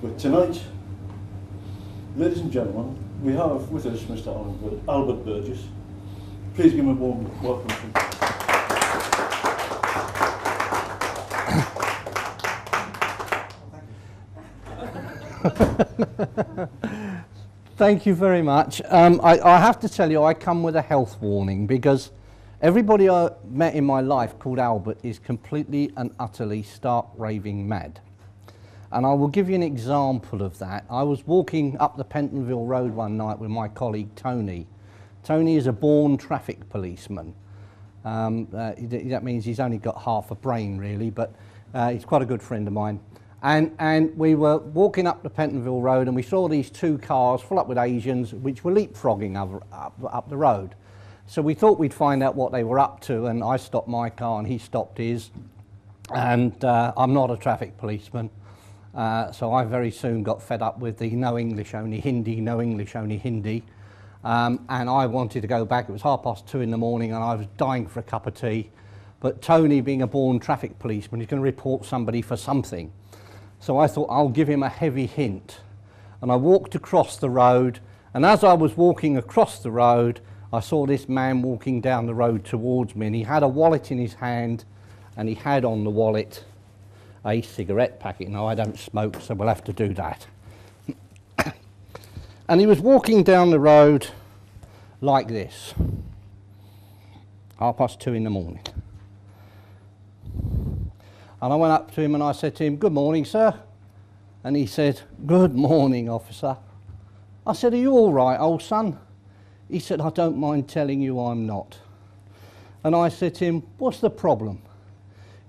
But tonight, ladies and gentlemen, we have with us Mr. Albert Burgess. Please give him a warm welcome. Thank you very much. I have to tell you, I come with a health warning because everybody I met in my life called Albert is completely and utterly stark raving mad. And I will give you an example of that. I was walking up the Pentonville Road one night with my colleague Tony. Tony is a born traffic policeman. That means he's only got half a brain really, but he's quite a good friend of mine. And we were walking up the Pentonville Road and we saw these two cars full up with Asians which were leapfrogging up the road. So we thought we'd find out what they were up to, and I stopped my car and he stopped his. And I'm not a traffic policeman, so I very soon got fed up with the no English only Hindi, no English only Hindi. And I wanted to go back. It was 2:30 in the morning and I was dying for a cup of tea. But Tony, being a born traffic policeman, he's going to report somebody for something. So I thought I'll give him a heavy hint. And I walked across the road, and as I was walking across the road, I saw this man walking down the road towards me, and he had a wallet in his hand, and he had on the wallet a cigarette packet. Now I don't smoke, so we'll have to do that. And he was walking down the road like this, 2:30 in the morning. And I went up to him and I said to him, "Good morning, sir." And he said, "Good morning, officer." I said, "Are you all right, old son?" He said, "I don't mind telling you I'm not." And I said to him, "What's the problem?"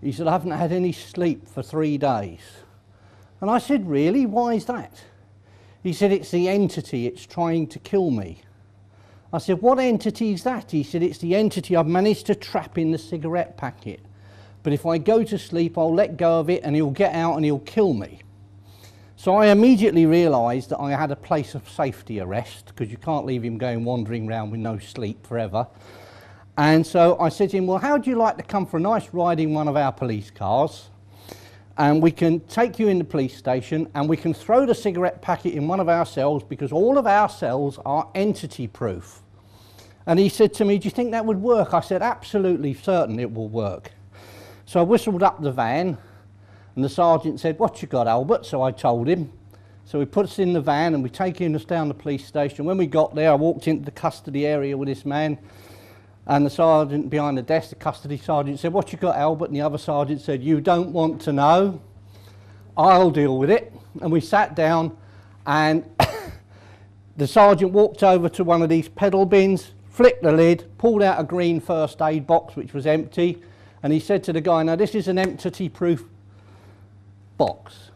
He said, "I haven't had any sleep for 3 days." And I said, "Really? Why is that?" He said, "It's the entity, it's trying to kill me." I said, "What entity is that?" He said, "It's the entity I've managed to trap in the cigarette packet. But if I go to sleep, I'll let go of it and he'll get out and he'll kill me." So I immediately realised that I had a place of safety arrest, because you can't leave him going wandering around with no sleep forever. And so I said to him, "Well, how would you like to come for a nice ride in one of our police cars? And we can take you in the police station and we can throw the cigarette packet in one of our cells, because all of our cells are entity proof." And he said to me, "Do you think that would work?" I said, "Absolutely certain it will work." So I whistled up the van and the sergeant said, "What you got, Albert?" So I told him. So he put us in the van and we taken us down the police station. When we got there, I walked into the custody area with this man, and the sergeant behind the desk, the custody sergeant, said, "What you got, Albert?" And the other sergeant said, "You don't want to know. I'll deal with it." And we sat down and the sergeant walked over to one of these pedal bins, flicked the lid, pulled out a green first aid box which was empty. And he said to the guy, "Now this is an entity-proof box.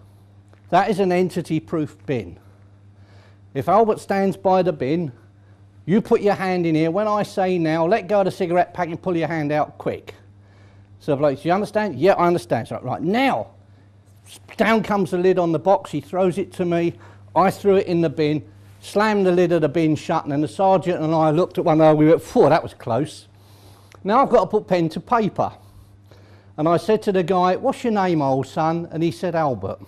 That is an entity-proof bin. If Albert stands by the bin, you put your hand in here. When I say now, let go of the cigarette pack and pull your hand out quick." So the bloke, "Do you understand?" "Yeah, I understand." So, "Right, now," down comes the lid on the box. He throws it to me. I threw it in the bin, slammed the lid of the bin shut, and then the sergeant and I looked at one another. We went, "Phew, that was close. Now I've got to put pen to paper." And I said to the guy, "What's your name, old son?" And he said, "Albert."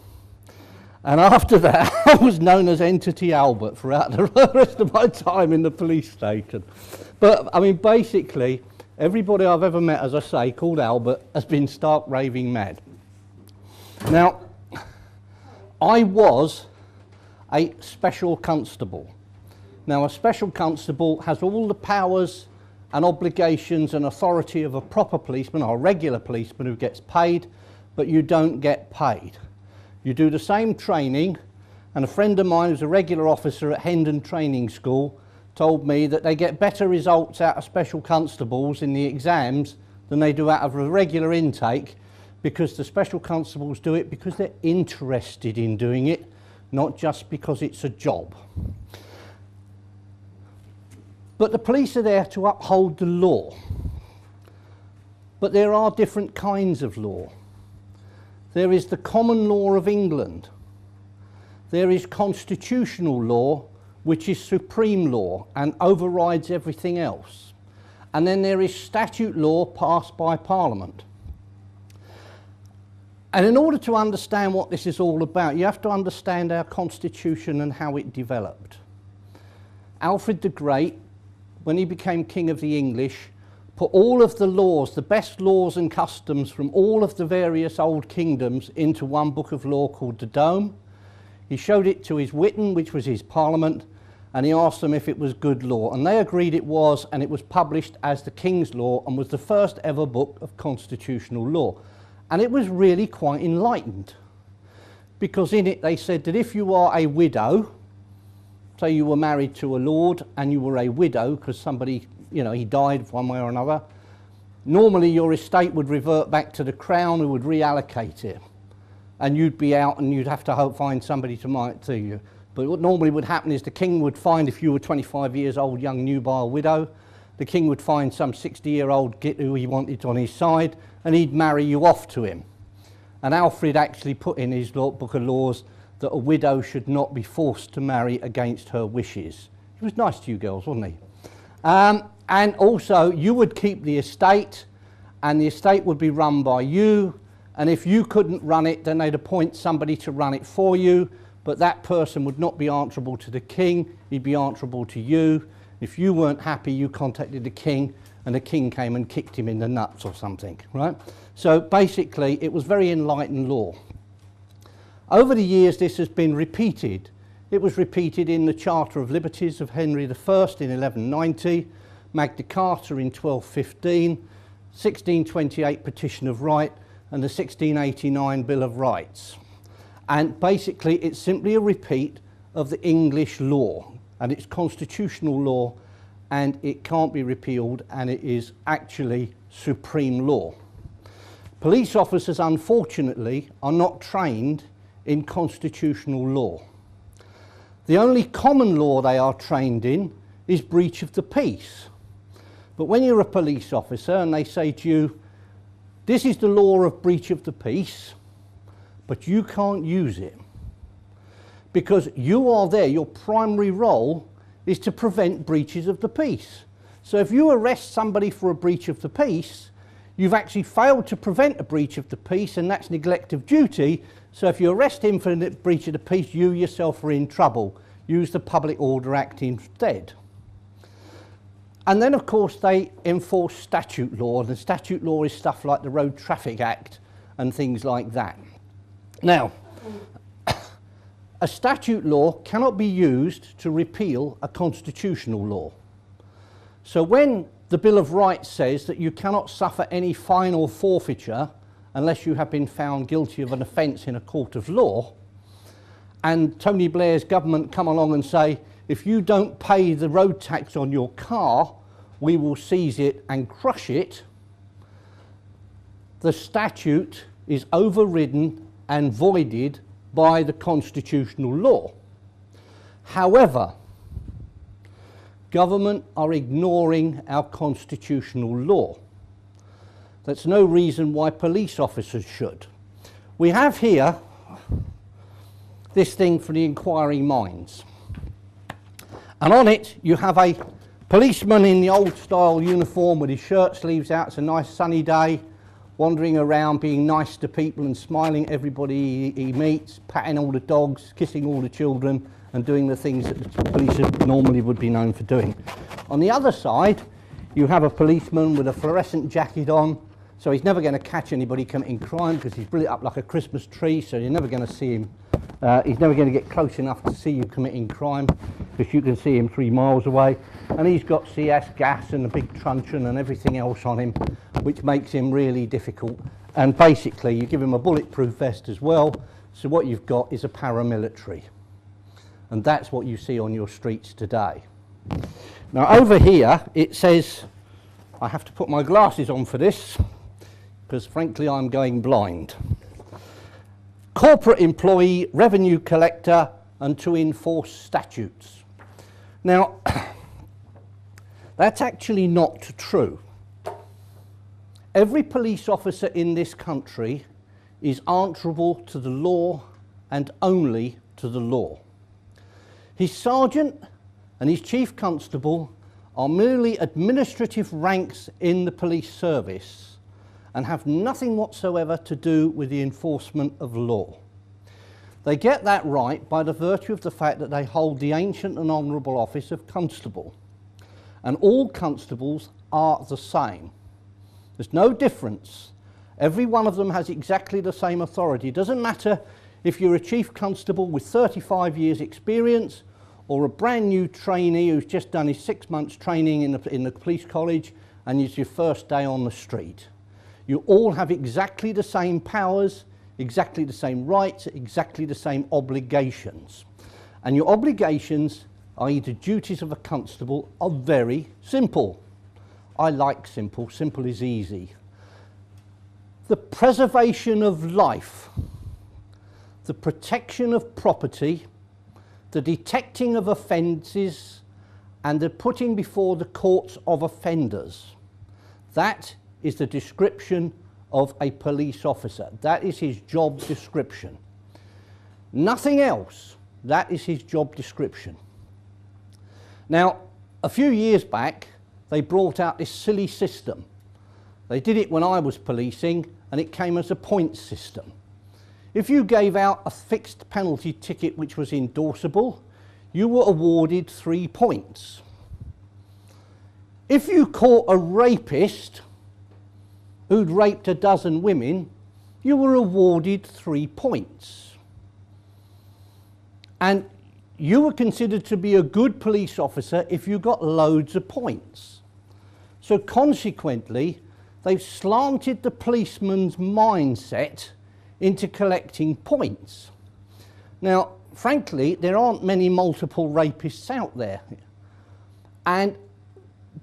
And after that, I was known as Entity Albert throughout the rest of my time in the police station. But, I mean, basically, everybody I've ever met, as I say, called Albert, has been stark raving mad. Now, I was a special constable. Now, a special constable has all the powers and obligations and authority of a proper policeman or a regular policeman who gets paid, but you don't get paid. You do the same training, and a friend of mine who's a regular officer at Hendon Training School told me that they get better results out of special constables in the exams than they do out of a regular intake, because the special constables do it because they're interested in doing it, not just because it's a job. But the police are there to uphold the law. But there are different kinds of law. There is the common law of England. There is constitutional law, which is supreme law and overrides everything else. And then there is statute law passed by Parliament. And in order to understand what this is all about, you have to understand our constitution and how it developed. Alfred the Great, when he became king of the English, put all of the laws, the best laws and customs from all of the various old kingdoms into one book of law called the Dome. He showed it to his Witan, which was his parliament, and he asked them if it was good law. And they agreed it was, and it was published as the King's Law and was the first ever book of constitutional law. And it was really quite enlightened, because in it they said that if you are a widow, say you were married to a lord and you were a widow because somebody, you know, he died one way or another, normally your estate would revert back to the crown who would reallocate it, and you'd be out and you'd have to find somebody to marry to you. But what normally would happen is the king would find, if you were 25 years old, young nubile widow, the king would find some 60-year-old git who he wanted on his side, and he'd marry you off to him. And Alfred actually put in his book of laws that a widow should not be forced to marry against her wishes. He was nice to you girls, wasn't he? And also, you would keep the estate, and the estate would be run by you, and if you couldn't run it, then they'd appoint somebody to run it for you, but that person would not be answerable to the king, he'd be answerable to you. If you weren't happy, you contacted the king, and the king came and kicked him in the nuts or something, right? So basically, it was very enlightened law. Over the years, this has been repeated. It was repeated in the Charter of Liberties of Henry I in 1190, Magna Carta in 1215, 1628 Petition of Right, and the 1689 Bill of Rights. And basically, it's simply a repeat of the English law, and it's constitutional law, and it can't be repealed, and it is actually supreme law. Police officers, unfortunately, are not trained in constitutional law. The only common law they are trained in is breach of the peace. But when you're a police officer and they say to you, this is the law of breach of the peace, but you can't use it, because you are there, your primary role is to prevent breaches of the peace. So if you arrest somebody for a breach of the peace, you've actually failed to prevent a breach of the peace, and that's neglect of duty. So if you arrest him for a breach of the peace, you yourself are in trouble. Use the Public Order Act instead. And then, of course, they enforce statute law, and the statute law is stuff like the Road Traffic Act and things like that. Now, a statute law cannot be used to repeal a constitutional law. So when the Bill of Rights says that you cannot suffer any fine or forfeiture unless you have been found guilty of an offence in a court of law, and Tony Blair's government come along and say, if you don't pay the road tax on your car, we will seize it and crush it, the statute is overridden and voided by the constitutional law. However, government are ignoring our constitutional law. That's no reason why police officers should. We have here this thing for the inquiring minds. And on it you have a policeman in the old style uniform with his shirt sleeves out. It's a nice sunny day, wandering around being nice to people and smiling at everybody he meets, patting all the dogs, kissing all the children, and doing the things that the police normally would be known for doing. On the other side, you have a policeman with a fluorescent jacket on, so he's never going to catch anybody committing crime because he's lit up like a Christmas tree, so you're never going to see him. He's never going to get close enough to see you committing crime because you can see him 3 miles away. And he's got CS gas and a big truncheon and everything else on him, which makes him really difficult. And basically, you give him a bulletproof vest as well, so what you've got is a paramilitary. And that's what you see on your streets today. Now over here, it says, I have to put my glasses on for this, because frankly I'm going blind. Corporate employee, revenue collector, and to enforce statutes. Now, that's actually not true. Every police officer in this country is answerable to the law and only to the law. His sergeant and his chief constable are merely administrative ranks in the police service, and have nothing whatsoever to do with the enforcement of law. They get that right by the virtue of the fact that they hold the ancient and honourable office of constable. And all constables are the same. There's no difference. Every one of them has exactly the same authority. It doesn't matter if you're a chief constable with 35 years experience or a brand new trainee who's just done his 6 months training in the police college and it's your first day on the street. You all have exactly the same powers, exactly the same rights, exactly the same obligations. And your obligations, i.e. the duties of a constable, are very simple. I like simple. Simple is easy. The preservation of life, the protection of property, the detecting of offences, and the putting before the courts of offenders. That is the description of a police officer. That is his job description. Nothing else. That is his job description. Now, a few years back, they brought out this silly system. They did it when I was policing, and it came as a points system. If you gave out a fixed penalty ticket which was endorsable, you were awarded 3 points. If you caught a rapist who'd raped a dozen women, you were awarded 3 points. And you were considered to be a good police officer if you got loads of points. So consequently, they've slanted the policeman's mindset into collecting points. Now, frankly, there aren't many multiple rapists out there.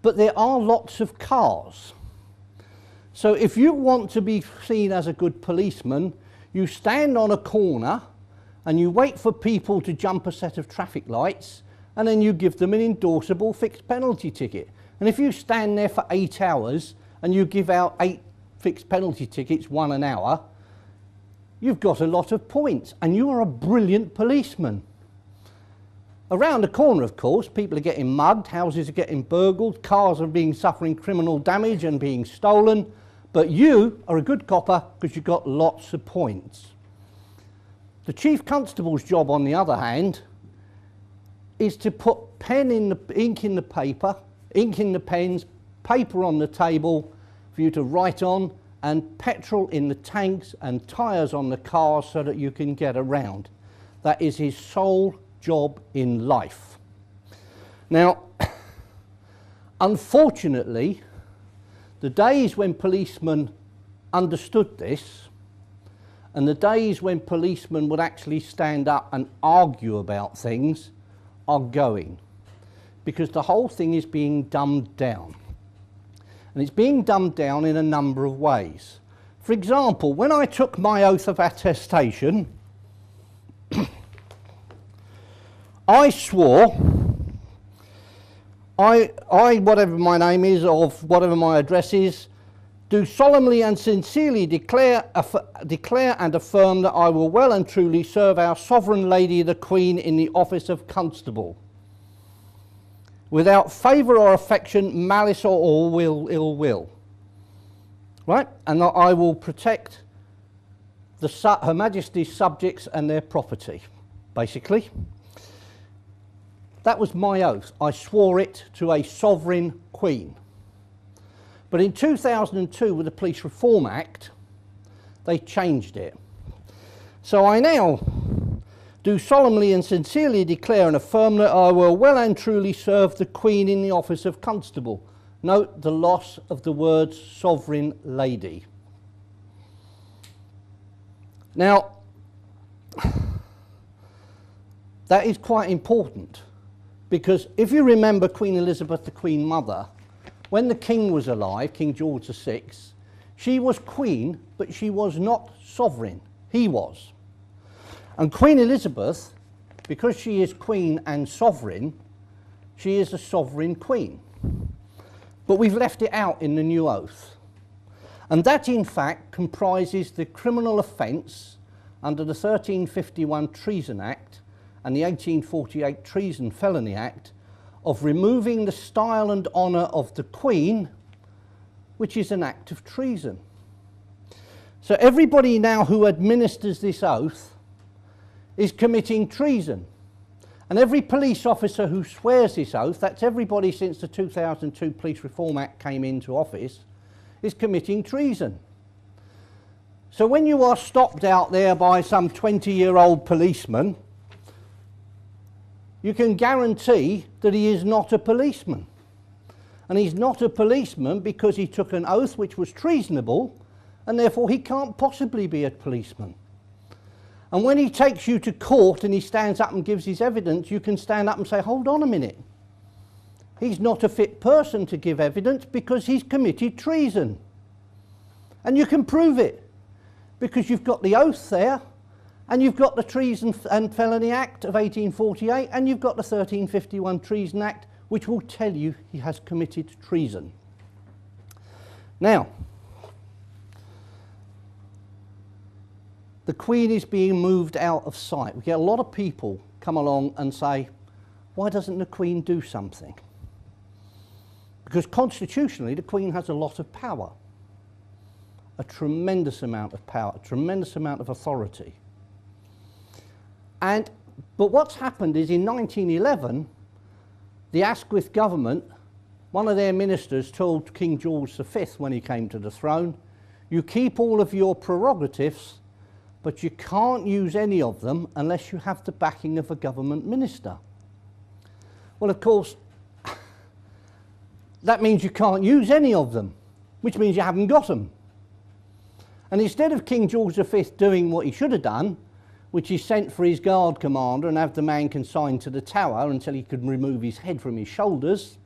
But there are lots of cars. So if you want to be seen as a good policeman, you stand on a corner and you wait for people to jump a set of traffic lights, and then you give them an endorsable fixed penalty ticket. And if you stand there for 8 hours and you give out 8 fixed penalty tickets, 1 an hour, you've got a lot of points and you are a brilliant policeman. Around the corner, of course, people are getting mugged, houses are getting burgled, cars are suffering criminal damage and being stolen, but you are a good copper because you've got lots of points. The chief constable's job, on the other hand, is to put ink in the paper, ink in the pens, paper on the table for you to write on, and petrol in the tanks and tyres on the cars so that you can get around. That is his sole job in life. Now, unfortunately, the days when policemen understood this, and the days when policemen would actually stand up and argue about things, are going. Because the whole thing is being dumbed down. And it's being dumbed down in a number of ways. For example, when I took my oath of attestation, I swore, whatever my name is, or whatever my address is, do solemnly and sincerely declare and affirm that I will well and truly serve our Sovereign Lady the Queen in the office of Constable, without favour or affection, malice or ill will. Right? And that I will protect Her Majesty's subjects and their property, basically. That was my oath. I swore it to a sovereign queen. But in 2002, with the Police Reform Act, they changed it. So I now do solemnly and sincerely declare and affirm that I will well and truly serve the Queen in the office of Constable. Note the loss of the words Sovereign Lady. Now, that is quite important, because if you remember Queen Elizabeth, the Queen Mother, when the King was alive, King George VI, she was Queen, but she was not sovereign. He was. And Queen Elizabeth, because she is Queen and sovereign, she is a sovereign Queen. But we've left it out in the new oath. And that, in fact, comprises the criminal offence under the 1351 Treason Act and the 1848 Treason Felony Act of removing the style and honour of the Queen, which is an act of treason. So everybody now who administers this oath is committing treason. And every police officer who swears this oath, that's everybody since the 2002 Police Reform Act came into office, is committing treason. So when you are stopped out there by some 20-year-old policeman, you can guarantee that he is not a policeman. And he's not a policeman because he took an oath which was treasonable, and therefore he can't possibly be a policeman. And when he takes you to court and he stands up and gives his evidence, you can stand up and say, hold on a minute. He's not a fit person to give evidence because he's committed treason. And you can prove it because you've got the oath there, and you've got the Treason and Felony Act of 1848, and you've got the 1351 Treason Act, which will tell you he has committed treason. Now, the Queen is being moved out of sight. We get a lot of people come along and say, why doesn't the Queen do something? Because constitutionally, the Queen has a lot of power. A tremendous amount of power, a tremendous amount of authority. But what's happened is in 1911, the Asquith government, one of their ministers told King George V when he came to the throne, you keep all of your prerogatives, but you can't use any of them unless you have the backing of a government minister. Well, of course, that means you can't use any of them, which means you haven't got them. And instead of King George V doing what he should have done, which is sent for his guard commander and have the man consigned to the tower until he could remove his head from his shoulders,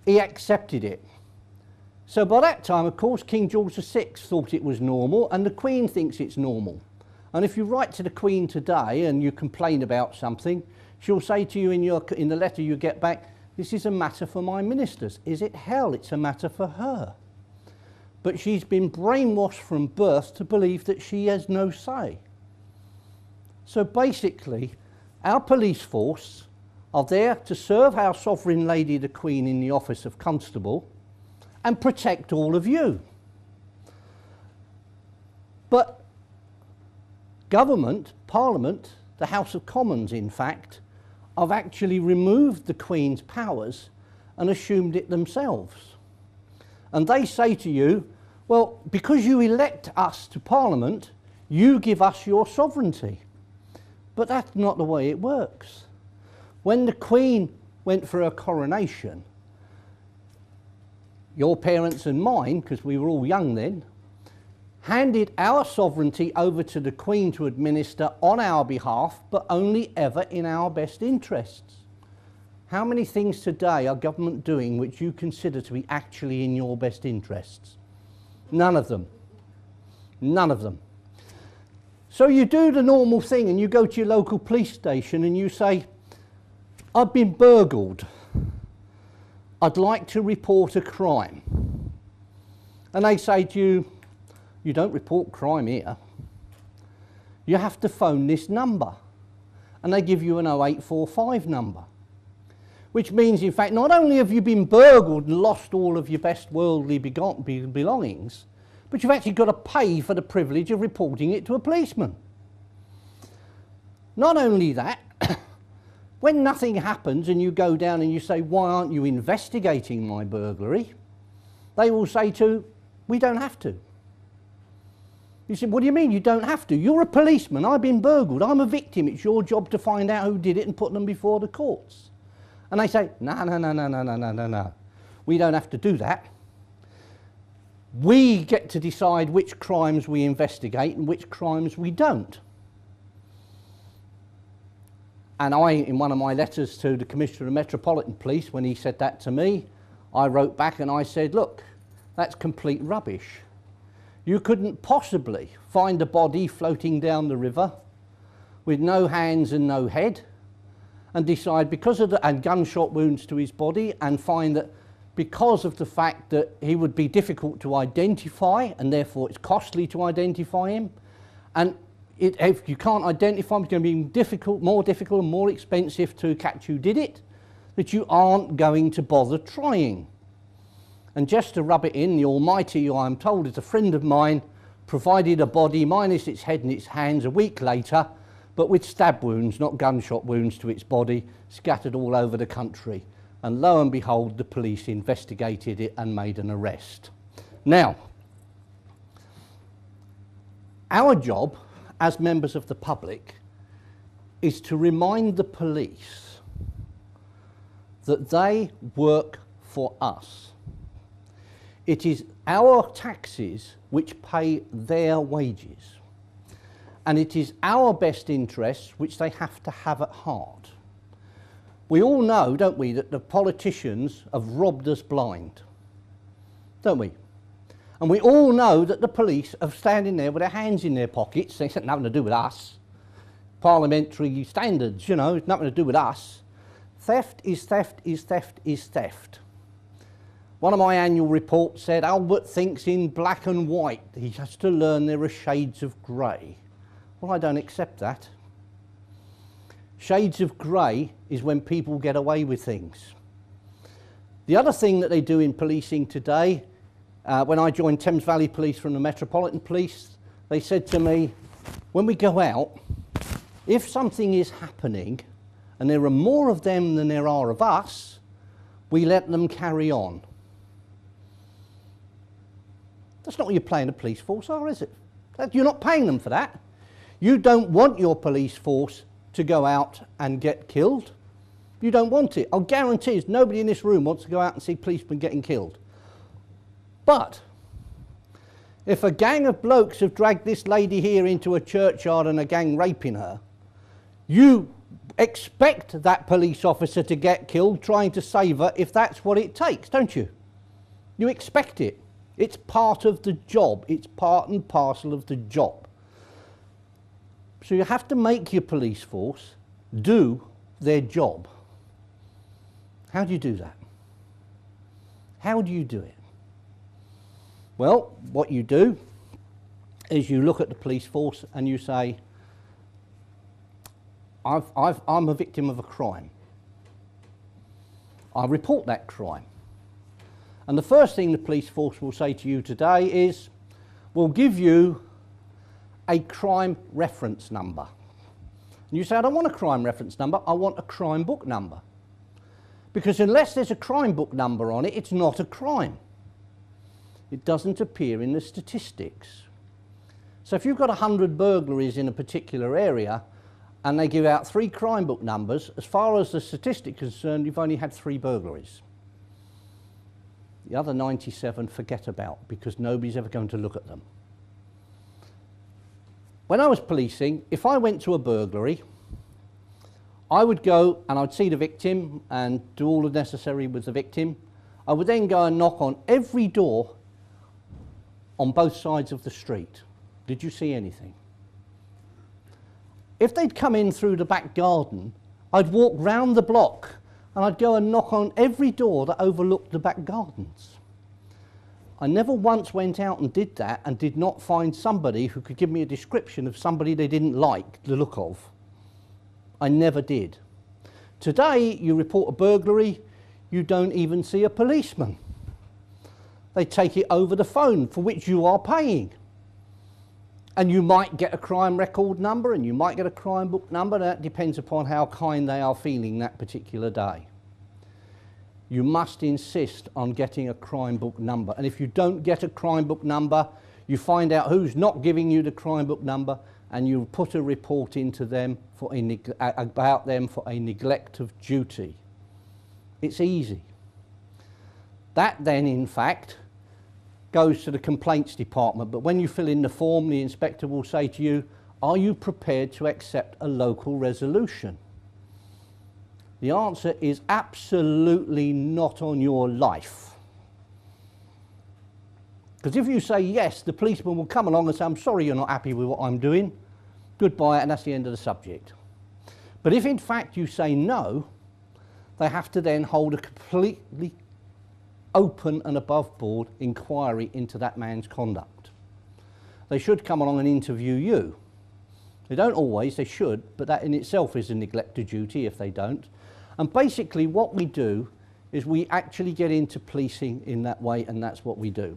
he accepted it. So by that time, of course, King George VI thought it was normal, and the Queen thinks it's normal. And if you write to the Queen today and you complain about something, she'll say to you in the letter you get back, this is a matter for my ministers. Is it? Hell, it's a matter for her. But she's been brainwashed from birth to believe that she has no say. So basically, our police force are there to serve our sovereign lady, the Queen, in the office of constable and protect all of you. But government, Parliament, the House of Commons, in fact, have actually removed the Queen's powers and assumed it themselves. And they say to you, well, because you elect us to Parliament, you give us your sovereignty. But that's not the way it works. When the Queen went for her coronation, your parents and mine, because we were all young then, handed our sovereignty over to the Queen to administer on our behalf, but only ever in our best interests. How many things today are government doing which you consider to be actually in your best interests? None of them. None of them. So you do the normal thing and you go to your local police station and you say, I've been burgled. I'd like to report a crime. And they say to you, you don't report crime here. You have to phone this number. And they give you an 0845 number. Which means, in fact, not only have you been burgled and lost all of your best worldly belongings, but you've actually got to pay for the privilege of reporting it to a policeman. Not only that, when nothing happens and you go down and you say, why aren't you investigating my burglary? They will say to, we don't have to. You say, what do you mean you don't have to? You're a policeman, I've been burgled, I'm a victim, it's your job to find out who did it and put them before the courts. And they say, no, we don't have to do that. We get to decide which crimes we investigate and which crimes we don't. And I, in one of my letters to the Commissioner of Metropolitan Police, when he said that to me, I wrote back and I said, look, that's complete rubbish. You couldn't possibly find a body floating down the river with no hands and no head and decide because of and gunshot wounds to his body and find that because of the fact that he would be difficult to identify and therefore it's costly to identify him, and if you can't identify him, it's going to be more difficult and more expensive to catch who did it, that you aren't going to bother trying. And just to rub it in, the Almighty, who I'm told is a friend of mine, provided a body minus its head and its hands a week later, but with stab wounds, not gunshot wounds to its body, scattered all over the country. And lo and behold, the police investigated it and made an arrest. Now, our job as members of the public is to remind the police that they work for us. It is our taxes which pay their wages. And it is our best interests which they have to have at heart. We all know, don't we, that the politicians have robbed us blind, don't we? And we all know that the police are standing there with their hands in their pockets. They said nothing to do with us. Parliamentary standards, you know, it's nothing to do with us. Theft is theft is theft is theft. One of my annual reports said Albert thinks in black and white. He has to learn there are shades of grey. Well, I don't accept that. Shades of grey is when people get away with things. The other thing that they do in policing today, when I joined Thames Valley Police from the Metropolitan Police, they said to me, when we go out, if something is happening and there are more of them than there are of us, we let them carry on. That's not what you're paying a police force are, is it? You're not paying them for that. You don't want your police force to go out and get killed. You don't want it. I'll guarantee you, nobody in this room wants to go out and see policemen getting killed. But if a gang of blokes have dragged this lady here into a churchyard and a gang raping her, you expect that police officer to get killed trying to save her if that's what it takes, don't you? You expect it. It's part of the job. It's part and parcel of the job. So you have to make your police force do their job. How do you do that? How do you do it? Well, what you do is you look at the police force and you say, I'm a victim of a crime. I report that crime. And the first thing the police force will say to you today is, we'll give you a crime reference number. And you say, I don't want a crime reference number, I want a crime book number. Because unless there's a crime book number on it, it's not a crime. It doesn't appear in the statistics. So if you've got 100 burglaries in a particular area and they give out 3 crime book numbers, as far as the statistic is concerned, you've only had 3 burglaries. The other 97 forget about, because nobody's ever going to look at them. When I was policing, if I went to a burglary, I would go and I'd see the victim and do all the necessary with the victim. I would then go and knock on every door on both sides of the street. Did you see anything? If they'd come in through the back garden, I'd walk round the block and I'd go and knock on every door that overlooked the back gardens. I never once went out and did that and did not find somebody who could give me a description of somebody they didn't like the look of. I never did. Today, you report a burglary, you don't even see a policeman. They take it over the phone, for which you are paying. And you might get a crime record number and you might get a crime book number. That depends upon how kind they are feeling that particular day. You must insist on getting a crime book number. And if you don't get a crime book number, you find out who's not giving you the crime book number and you put a report into them for about them for a neglect of duty. It's easy. That then, in fact, goes to the complaints department. But when you fill in the form, the inspector will say to you, are you prepared to accept a local resolution? The answer is absolutely not on your life. Because if you say yes, the policeman will come along and say, I'm sorry you're not happy with what I'm doing. Goodbye, and that's the end of the subject. But if in fact you say no, they have to then hold a completely open and above board inquiry into that man's conduct. They should come along and interview you. They don't always, they should, but that in itself is a neglect of duty if they don't. And basically what we do is we actually get into policing in that way, and that's what we do.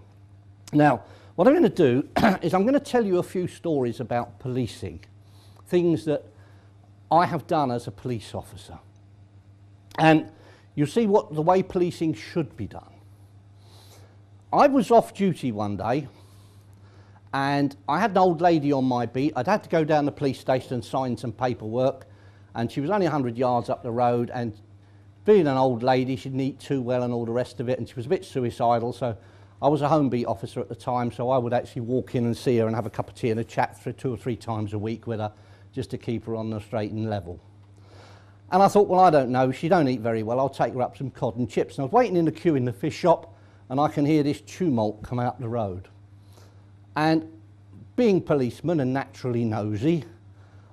Now, What I'm going to do is I'm going to tell you a few stories about policing, things that I have done as a police officer. And you'll see the way policing should be done. I was off duty one day and I had an old lady on my beat. I'd had to go down the police station and sign some paperwork, and she was only 100 yards up the road, and being an old lady, she didn't eat too well and all the rest of it, and she was a bit suicidal, so I was a home beat officer at the time, so I would actually walk in and see her and have a cup of tea and a chat for 2 or 3 times a week with her, just to keep her on the straight and level. And I thought, well, I don't know, she don't eat very well, I'll take her up some cod and chips. And I was waiting in the queue in the fish shop, and I can hear this tumult come out the road. And being policeman and naturally nosy,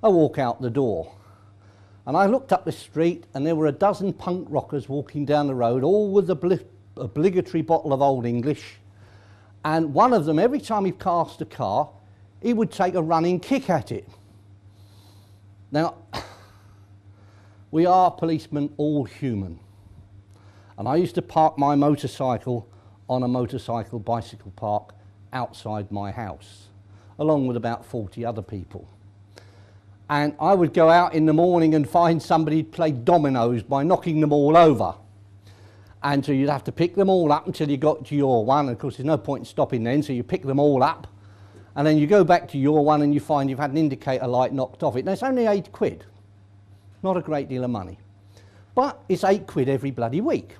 I walk out the door. And I looked up the street, and there were a dozen punk rockers walking down the road, all with the obligatory bottle of Old English. And one of them, every time he passed a car, he would take a running kick at it. Now, we are policemen all human. And I used to park my motorcycle on a motorcycle bicycle park outside my house, along with about 40 other people. And I would go out in the morning and find somebody played dominoes by knocking them all over. And so you'd have to pick them all up until you got to your one. Of course, there's no point in stopping then, so you pick them all up. And then you go back to your one and you find you've had an indicator light knocked off it. Now, it's only £8. Not a great deal of money. But it's £8 every bloody week.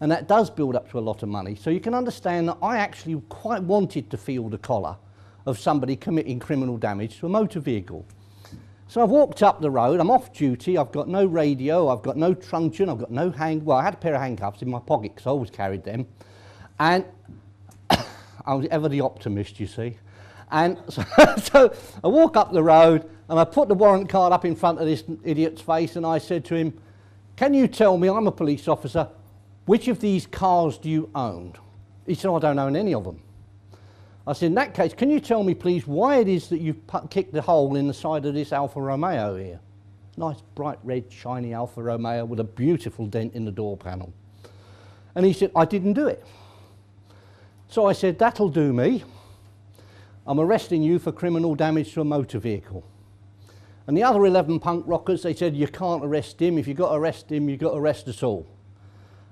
And that does build up to a lot of money. So you can understand that I actually quite wanted to feel the collar of somebody committing criminal damage to a motor vehicle. So I've walked up the road, I'm off duty, I've got no radio, I've got no truncheon, I've got no well, I had a pair of handcuffs in my pocket because I always carried them. And I was ever the optimist, you see. And so I walk up the road and I put the warrant card up in front of this idiot's face and I said to him, "Can you tell me, I'm a police officer, which of these cars do you own?" He said, "I don't own any of them." I said, "In that case, can you tell me, please, why it is that you've kicked the hole in the side of this Alfa Romeo here?" Nice, bright, red, shiny Alfa Romeo with a beautiful dent in the door panel. And he said, "I didn't do it." So I said, "That'll do me. I'm arresting you for criminal damage to a motor vehicle." And the other 11 punk rockers, they said, "You can't arrest him. If you've got to arrest him, you've got to arrest us all."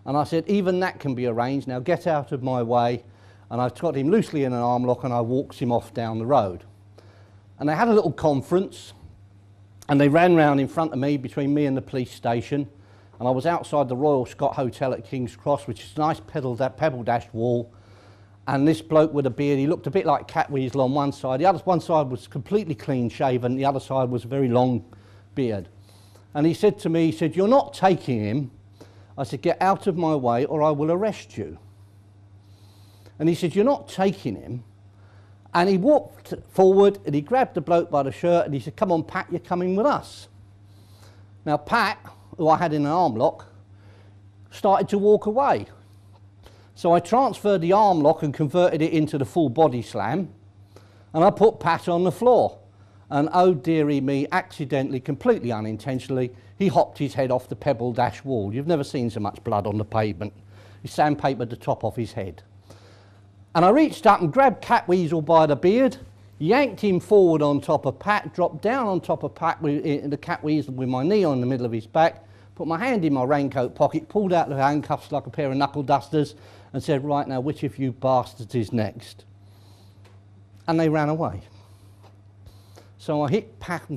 And I said, "Even that can be arranged. Now get out of my way." And I got him loosely in an arm lock and I walked him off down the road. And they had a little conference and they ran round in front of me, between me and the police station. And I was outside the Royal Scot Hotel at King's Cross, which is a nice pebble-dashed wall. And this bloke with a beard, he looked a bit like Catweasel on one side. The other one side was completely clean shaven, the other side was a very long beard. And he said to me, he said, "You're not taking him." I said, "Get out of my way or I will arrest you." And he said, "You're not taking him." And he walked forward and he grabbed the bloke by the shirt and he said, "Come on, Pat, you're coming with us." Now, Pat, who I had in an arm lock, started to walk away. So I transferred the arm lock and converted it into the full body slam, and I put Pat on the floor. And oh dearie me, accidentally, completely unintentionally, he hopped his head off the pebble-dash wall. You've never seen so much blood on the pavement. He sandpapered the top off his head. And I reached up and grabbed Catweasel by the beard, yanked him forward on top of Pat, dropped down on top of Pat in the Catweasel with my knee on the middle of his back, put my hand in my raincoat pocket, pulled out the handcuffs like a pair of knuckle dusters, and said, "Right now, which of you bastards is next?" And they ran away. So I hooked Pat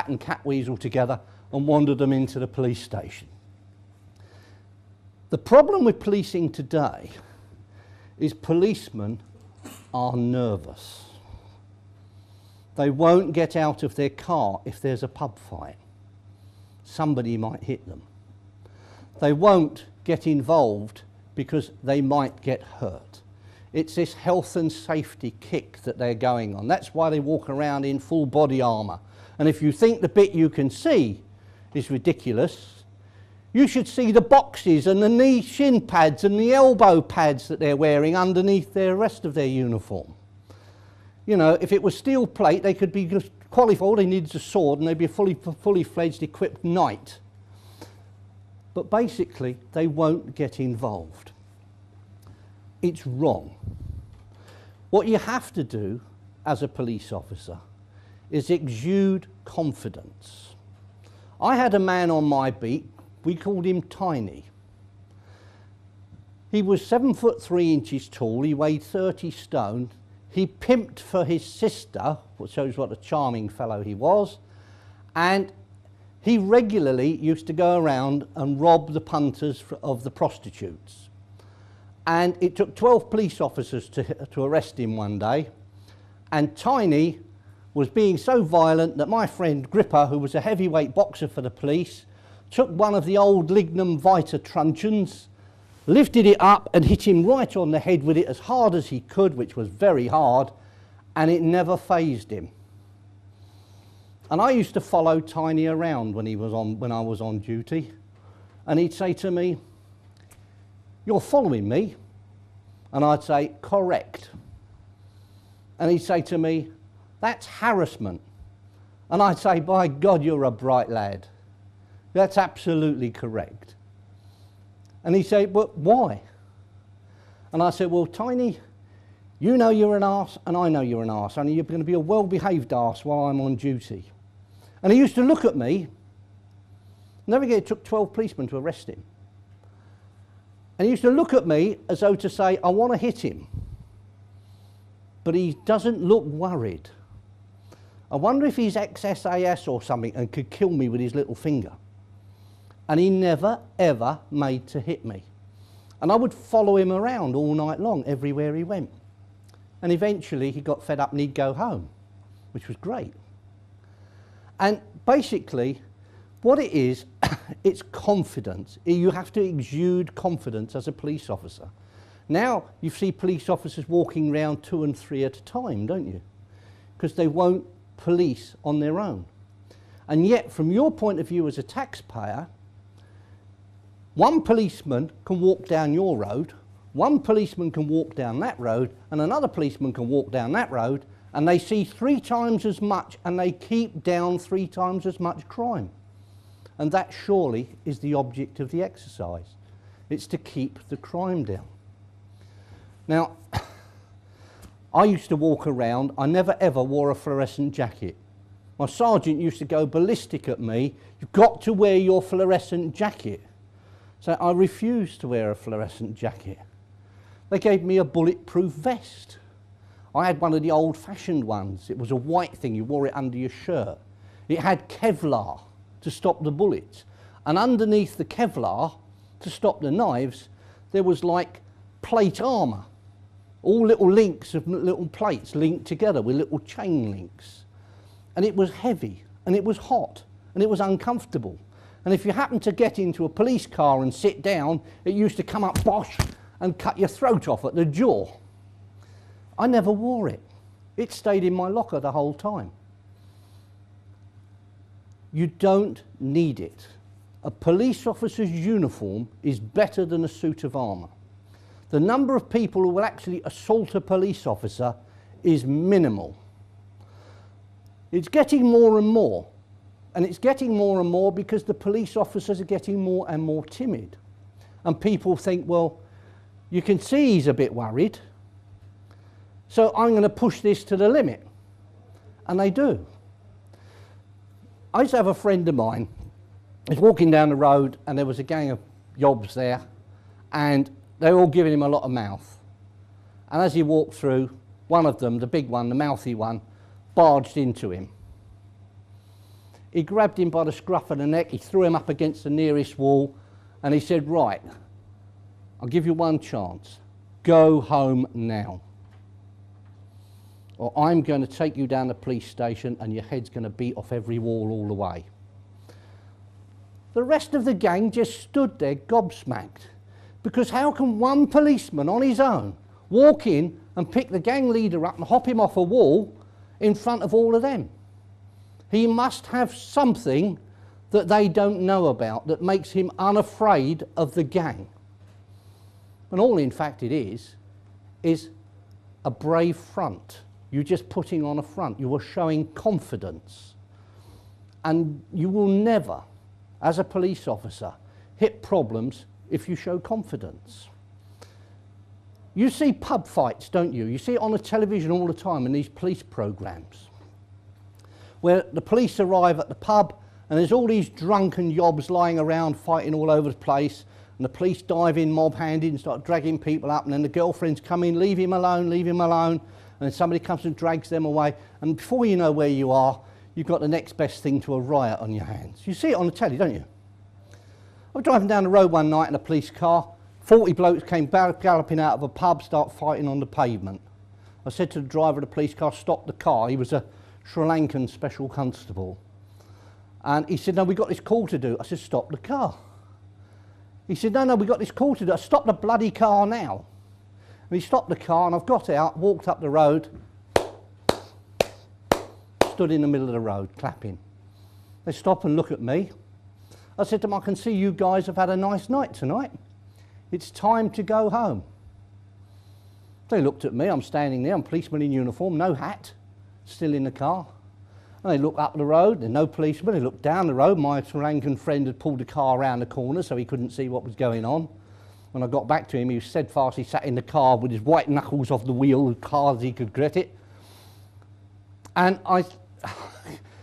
and Catweasel together and wandered them into the police station. The problem with policing today is policemen are nervous. They won't get out of their car if there's a pub fight. Somebody might hit them. They won't get involved because they might get hurt. It's this health and safety kick that they're going on. That's why they walk around in full body armour. And if you think the bit you can see is ridiculous, you should see the boxes and the knee shin pads and the elbow pads that they're wearing underneath the rest of their uniform. You know, if it was steel plate, they could be qualified. All they need is a sword and they'd be a fully fledged equipped knight. But basically, they won't get involved. It's wrong. What you have to do as a police officer is exude confidence. I had a man on my beat, we called him Tiny. He was 7'3" tall, he weighed 30 stone. He pimped for his sister, which shows what a charming fellow he was, and he regularly used to go around and rob the punters of the prostitutes. And it took 12 police officers to arrest him one day, and Tiny was being so violent that my friend Gripper, who was a heavyweight boxer for the police, took one of the old Lignum Vita truncheons, lifted it up and hit him right on the head with it as hard as he could, which was very hard, and it never fazed him. And I used to follow Tiny around when I was on duty, and he'd say to me, "You're following me?" And I'd say, "Correct." And he'd say to me, "That's harassment." And I'd say, "By God, you're a bright lad. That's absolutely correct." And he'd say, "But why?" And I said, "Well, Tiny, you know you're an arse, and I know you're an arse, and you're going to be a well-behaved arse while I'm on duty." And he used to look at me. Never again, it took 12 policemen to arrest him. And he used to look at me as though to say, "I want to hit him." But he doesn't look worried. I wonder if he's ex-SAS or something and could kill me with his little finger. And he never, ever made to hit me. And I would follow him around all night long, everywhere he went. And eventually he got fed up and he'd go home, which was great. And basically, what it is, it's confidence. You have to exude confidence as a police officer. Now, you see police officers walking around 2 and 3 at a time, don't you? Because they won't police on their own. And yet, from your point of view as a taxpayer, one policeman can walk down your road, one policeman can walk down that road, and another policeman can walk down that road, and they see 3 times as much, and they keep down 3 times as much crime. And that surely is the object of the exercise. It's to keep the crime down. Now, I used to walk around, I never ever wore a fluorescent jacket. My sergeant used to go ballistic at me, "You've got to wear your fluorescent jacket." So I refused to wear a fluorescent jacket. They gave me a bulletproof vest. I had one of the old-fashioned ones. It was a white thing, you wore it under your shirt. It had Kevlar to stop the bullets. And underneath the Kevlar, to stop the knives, there was like plate armour. All little links of little plates linked together with little chain links. And it was heavy, and it was hot, and it was uncomfortable. And if you happened to get into a police car and sit down, it used to come up, bosh, and cut your throat off at the jaw. I never wore it. It stayed in my locker the whole time. You don't need it. A police officer's uniform is better than a suit of armour. The number of people who will actually assault a police officer is minimal. It's getting more and more. And it's getting more and more because the police officers are getting more and more timid. And people think, well, you can see he's a bit worried, so I'm going to push this to the limit. And they do. I used to have a friend of mine. He was walking down the road and there was a gang of yobs there and they were all giving him a lot of mouth. And as he walked through, one of them, the big one, the mouthy one, barged into him. He grabbed him by the scruff of the neck, he threw him up against the nearest wall and he said, "Right, I'll give you one chance. Go home now. Or I'm going to take you down the police station and your head's going to beat off every wall all the way." The rest of the gang just stood there gobsmacked. Because how can one policeman on his own walk in and pick the gang leader up and hop him off a wall in front of all of them? He must have something that they don't know about that makes him unafraid of the gang. And all in fact it is a brave front. You're just putting on a front. You are showing confidence. And you will never, as a police officer, hit problems if you show confidence. You see pub fights, don't you? You see it on the television all the time in these police programmes, where the police arrive at the pub and there's all these drunken yobs lying around fighting all over the place, and the police dive in mob-handed and start dragging people up, and then the girlfriends come in, leave him alone, and then somebody comes and drags them away, and before you know where you are, you've got the next best thing to a riot on your hands. You see it on the telly, don't you? I was driving down the road one night in a police car. 40 blokes came galloping out of a pub, start fighting on the pavement. I said to the driver of the police car, stop the car. He was a Sri Lankan special constable. And he said, no, we've got this call to do. I said, stop the car. He said, no, we've got this call to do. I said, stop the bloody car now. And he stopped the car, and I've got out, walked up the road, stood in the middle of the road, clapping. They stop and look at me. I said to them, I can see you guys have had a nice night tonight. It's time to go home. They looked at me, I'm standing there, I'm a policeman in uniform, no hat, still in the car. And they look up the road, there's no policeman. They look down the road, my Sri Lankan friend had pulled the car around the corner so he couldn't see what was going on. When I got back to him, he was steadfast, he sat in the car with his white knuckles off the wheel as hard as he could get it. And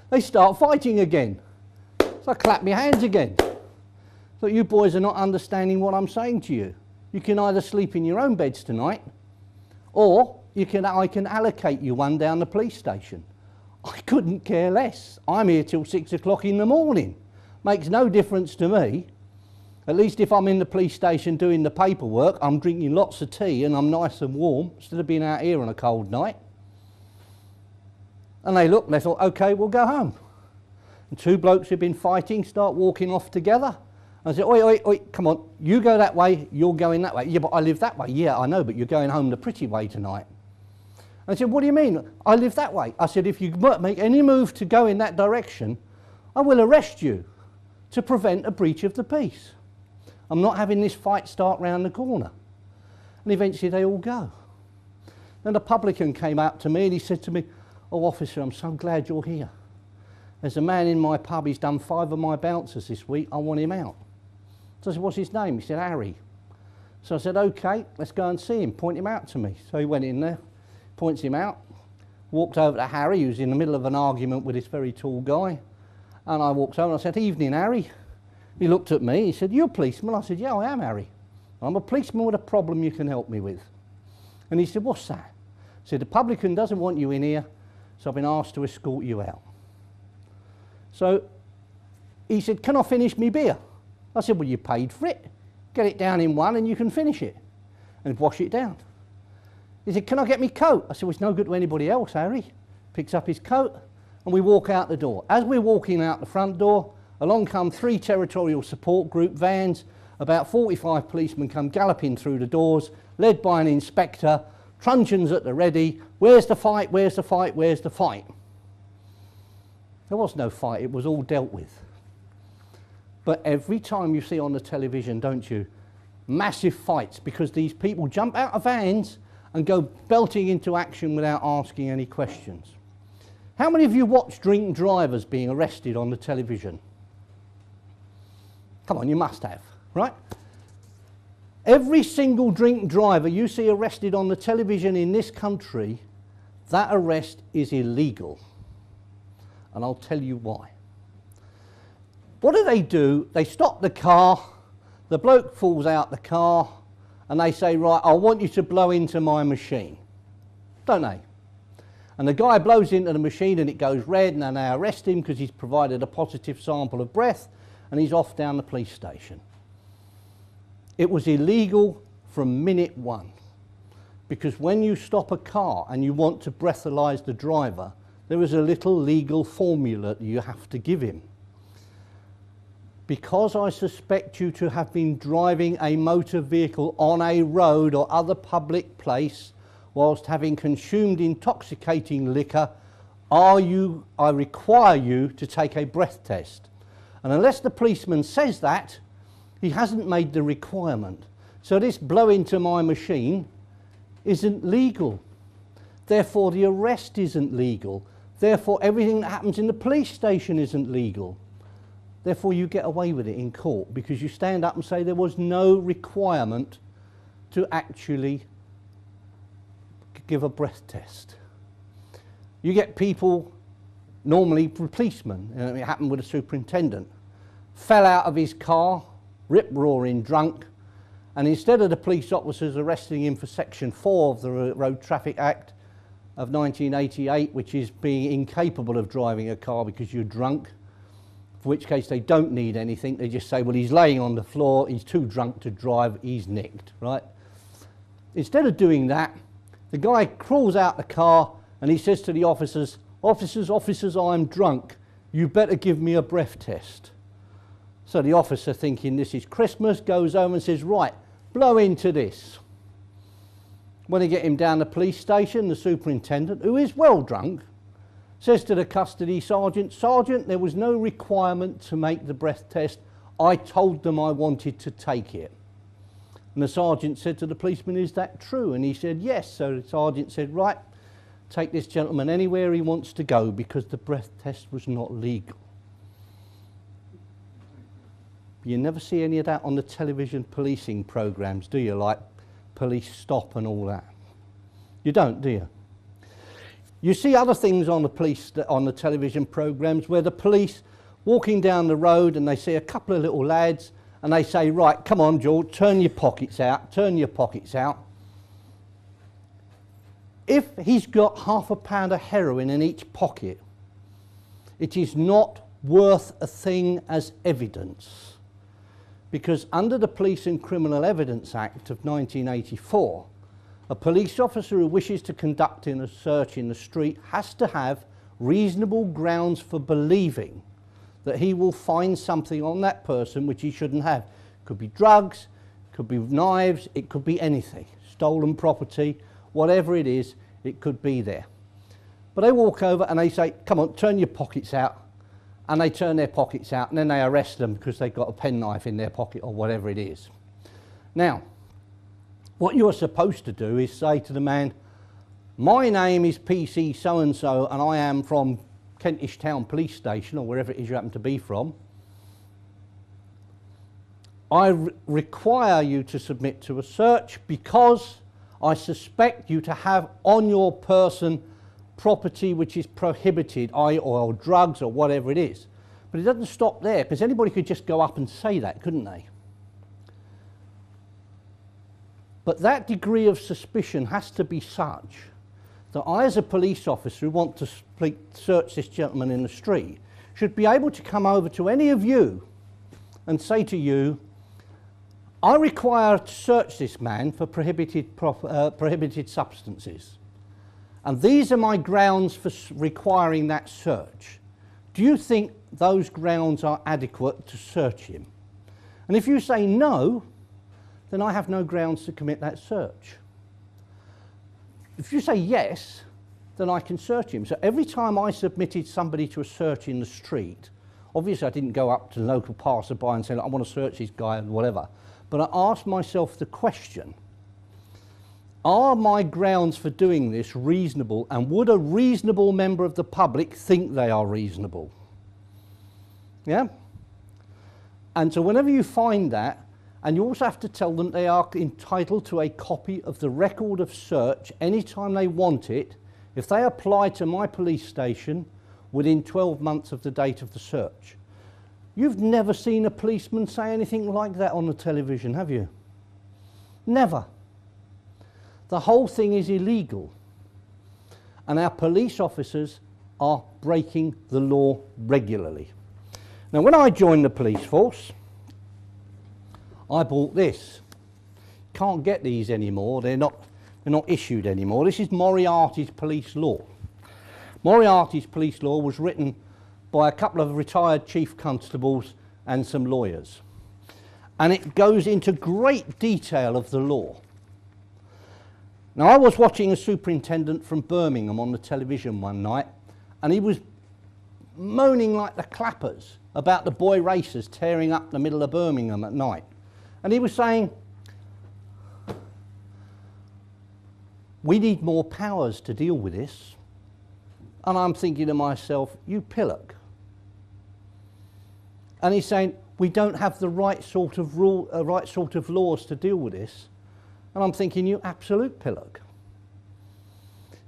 they start fighting again. So I clap my hands again. So you boys are not understanding what I'm saying to you. You can either sleep in your own beds tonight, or I can allocate you one down the police station. I couldn't care less. I'm here till 6 o'clock in the morning. Makes no difference to me. At least if I'm in the police station doing the paperwork, I'm drinking lots of tea and I'm nice and warm, instead of being out here on a cold night. And they looked and they thought, okay, we'll go home. And two blokes who've been fighting start walking off together. I said, oi, come on, you go that way, you're going that way. Yeah, but I live that way. Yeah, I know, but you're going home the pretty way tonight. I said, what do you mean? I live that way. I said, if you make any move to go in that direction, I will arrest you to prevent a breach of the peace. I'm not having this fight start round the corner. And eventually they all go. Then the publican came out to me and he said to me, oh, officer, I'm so glad you're here. There's a man in my pub, he's done 5 of my bouncers this week, I want him out. So I said, what's his name? He said, Harry. So I said, okay, let's go and see him, point him out to me. So he went in there, points him out, walked over to Harry, who was in the middle of an argument with this very tall guy. And I walked over and I said, evening, Harry. He looked at me, he said, you're a policeman? I said, yeah, I am, Harry. I'm a policeman with a problem you can help me with. And he said, what's that? I said, the publican doesn't want you in here, so I've been asked to escort you out. So he said, can I finish me beer? I said, well, you paid for it. Get it down in one and you can finish it and wash it down. He said, can I get me coat? I said, well, it's no good to anybody else, Harry. Picks up his coat and we walk out the door. As we're walking out the front door, along come 3 territorial support group vans. About 45 policemen come galloping through the doors, led by an inspector, truncheons at the ready. Where's the fight? Where's the fight? Where's the fight? There was no fight, it was all dealt with. But every time you see on the television, don't you, massive fights because these people jump out of vans and go belting into action without asking any questions. How many of you watch drink drivers being arrested on the television? Come on, you must have, right? Every single drink driver you see arrested on the television in this country, that arrest is illegal. And I'll tell you why. What do? They stop the car, the bloke falls out the car, and they say, right, I want you to blow into my machine. Don't they? And the guy blows into the machine and it goes red, and then they arrest him because he's provided a positive sample of breath, and he's off down the police station. It was illegal from minute one, because when you stop a car and you want to breathalyse the driver, there is a little legal formula that you have to give him. Because I suspect you to have been driving a motor vehicle on a road or other public place whilst having consumed intoxicating liquor, I require you to take a breath test. And unless the policeman says that, he hasn't made the requirement. So this blow into my machine isn't legal. Therefore the arrest isn't legal. Therefore everything that happens in the police station isn't legal. Therefore you get away with it in court because you stand up and say there was no requirement to actually give a breath test. You get people, normally policemen, it happened with a superintendent, fell out of his car, rip-roaring drunk, and instead of the police officers arresting him for Section 4 of the Road Traffic Act of 1988, which is being incapable of driving a car because you're drunk, for which case they don't need anything, they just say, well, he's laying on the floor, he's too drunk to drive, he's nicked, right? Instead of doing that, the guy crawls out the car and he says to the officers, officers, I'm drunk, you better give me a breath test. So the officer, thinking this is Christmas, goes home and says, right, blow into this. When they get him down the police station, the superintendent, who is well drunk, says to the custody sergeant, Sergeant, there was no requirement to make the breath test. I told them I wanted to take it. And the sergeant said to the policeman, is that true? And he said, yes. So the sergeant said, right, take this gentleman anywhere he wants to go because the breath test was not legal. You never see any of that on the television policing programmes, do you? Like Police Stop and all that. You don't, do you? You see other things on the television programmes where the police walking down the road and they see a couple of little lads and they say, right, come on, George, turn your pockets out, turn your pockets out. If he's got £half a pound of heroin in each pocket, it is not worth a thing as evidence. Because under the Police and Criminal Evidence Act of 1984, a police officer who wishes to conduct a search in the street has to have reasonable grounds for believing that he will find something on that person which he shouldn't have. It could be drugs, it could be knives, it could be anything. Stolen property, whatever it is, it could be there. But they walk over and they say, come on, turn your pockets out. And they turn their pockets out and then they arrest them because they've got a penknife in their pocket or whatever it is. Now, what you're supposed to do is say to the man, my name is PC so-and-so and I am from Kentish Town Police Station or wherever it is you happen to be from. I require you to submit to a search because I suspect you to have on your person property which is prohibited, or drugs or whatever it is. But it doesn't stop there, because anybody could just go up and say that, couldn't they? But that degree of suspicion has to be such that I, as a police officer who want to search this gentleman in the street, should be able to come over to any of you and say to you, I require to search this man for prohibited substances. And these are my grounds for requiring that search. Do you think those grounds are adequate to search him? And if you say no, then I have no grounds to commit that search. If you say yes, then I can search him. So every time I submitted somebody to a search in the street, obviously I didn't go up to the local passerby and say, I want to search this guy and whatever, but I asked myself the question, are my grounds for doing this reasonable, and would a reasonable member of the public think they are reasonable? Yeah? And so whenever you find that, and you also have to tell them they are entitled to a copy of the record of search anytime they want it, if they apply to my police station within 12 months of the date of the search. You've never seen a policeman say anything like that on the television, have you? Never. The whole thing is illegal, and our police officers are breaking the law regularly. Now, when I joined the police force, I bought this. Can't get these anymore, they're not issued anymore. This is Moriarty's police law. Moriarty's police law was written by a couple of retired chief constables and some lawyers, and it goes into great detail of the law. Now, I was watching a superintendent from Birmingham on the television one night, and he was moaning like the clappers about the boy racers tearing up the middle of Birmingham at night. And he was saying, we need more powers to deal with this. And I'm thinking to myself, you pillock. And he's saying, we don't have the right sort of laws to deal with this. And I'm thinking, you absolute pillock.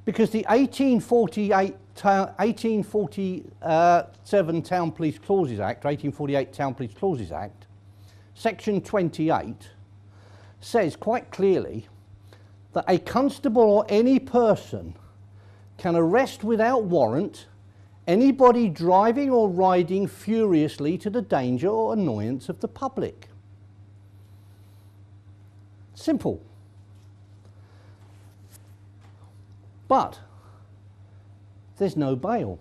Because the 1847 Town Police Clauses Act, 1848 Town Police Clauses Act, section 28 says quite clearly that a constable or any person can arrest without warrant anybody driving or riding furiously to the danger or annoyance of the public. Simple. But there's no bail.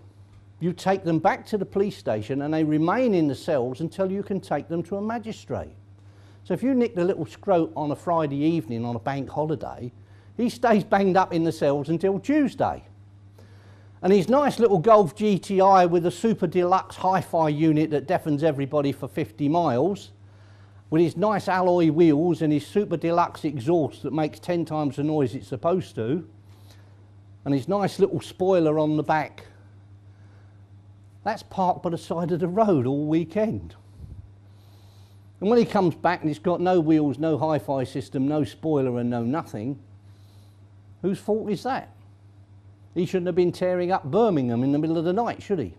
You take them back to the police station and they remain in the cells until you can take them to a magistrate. So if you nicked a little scrote on a Friday evening on a bank holiday, he stays banged up in the cells until Tuesday. And his nice little Golf GTI with a super deluxe hi-fi unit that deafens everybody for 50 miles, with his nice alloy wheels and his super deluxe exhaust that makes 10 times the noise it's supposed to, and his nice little spoiler on the back, that's parked by the side of the road all weekend. And when he comes back and it's got no wheels, no hi-fi system, no spoiler and no nothing, whose fault is that? He shouldn't have been tearing up Birmingham in the middle of the night, should he?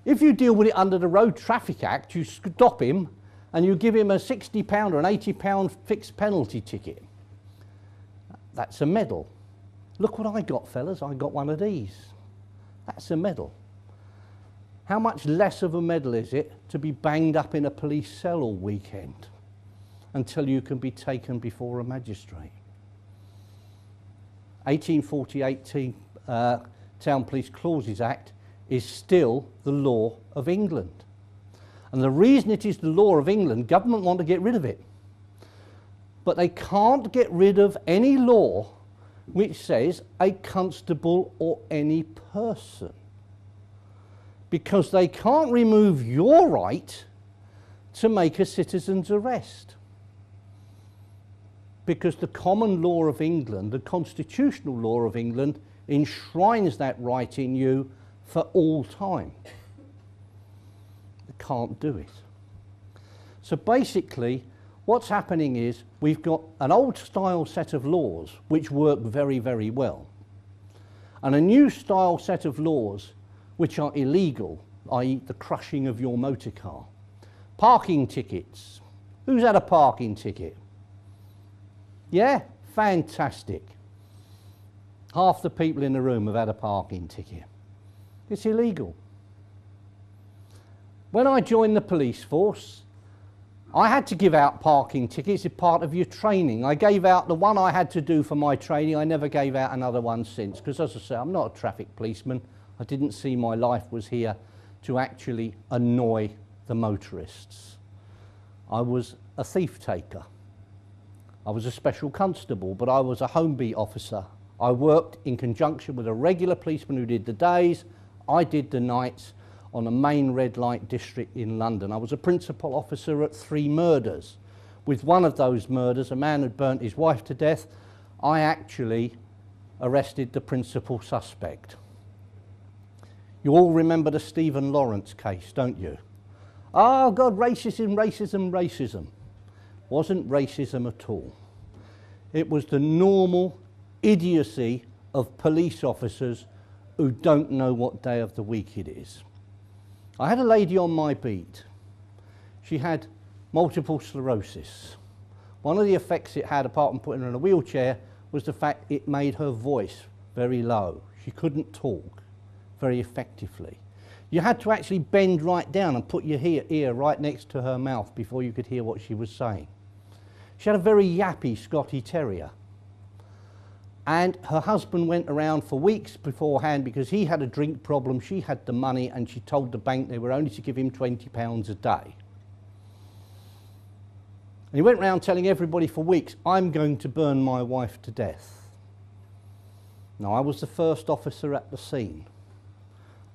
If you deal with it under the Road Traffic Act, you stop him and you give him a £60 or an £80 fixed penalty ticket. That's a medal. Look what I got, fellas. I got one of these. That's a medal. How much less of a medal is it to be banged up in a police cell all weekend until you can be taken before a magistrate? 1848 Town Police Clauses Act is still the law of England. And the reason it is the law of England, government want to get rid of it. But they can't get rid of any law which says a constable or any person, because they can't remove your right to make a citizen's arrest. Because the common law of England, the constitutional law of England, enshrines that right in you for all time. They can't do it. So basically, what's happening is we've got an old style set of laws which work very, very well, and a new style set of laws which are illegal, i.e. the crushing of your motor car. Parking tickets. Who's had a parking ticket? Yeah? Fantastic. Half the people in the room have had a parking ticket. It's illegal. When I joined the police force, I had to give out parking tickets as part of your training. I gave out the one I had to do for my training. I never gave out another one since, because as I say, I'm not a traffic policeman. I didn't see my life was here to actually annoy the motorists. I was a thief taker. I was a special constable, but I was a home beat officer. I worked in conjunction with a regular policeman who did the days. I did the nights on a main red light district in London. I was a principal officer at 3 murders. With one of those murders, a man had burnt his wife to death. I actually arrested the principal suspect. You all remember the Stephen Lawrence case, don't you? Oh God, racism, racism, racism. Wasn't racism at all. It was the normal idiocy of police officers who don't know what day of the week it is. I had a lady on my beat. She had multiple sclerosis. One of the effects it had, apart from putting her in a wheelchair, was the fact it made her voice very low. She couldn't talk very effectively. You had to actually bend right down and put your ear right next to her mouth before you could hear what she was saying. She had a very yappy Scotty Terrier. And her husband went around for weeks beforehand because he had a drink problem, she had the money, and she told the bank they were only to give him £20 a day. And he went around telling everybody for weeks, I'm going to burn my wife to death. Now, I was the first officer at the scene.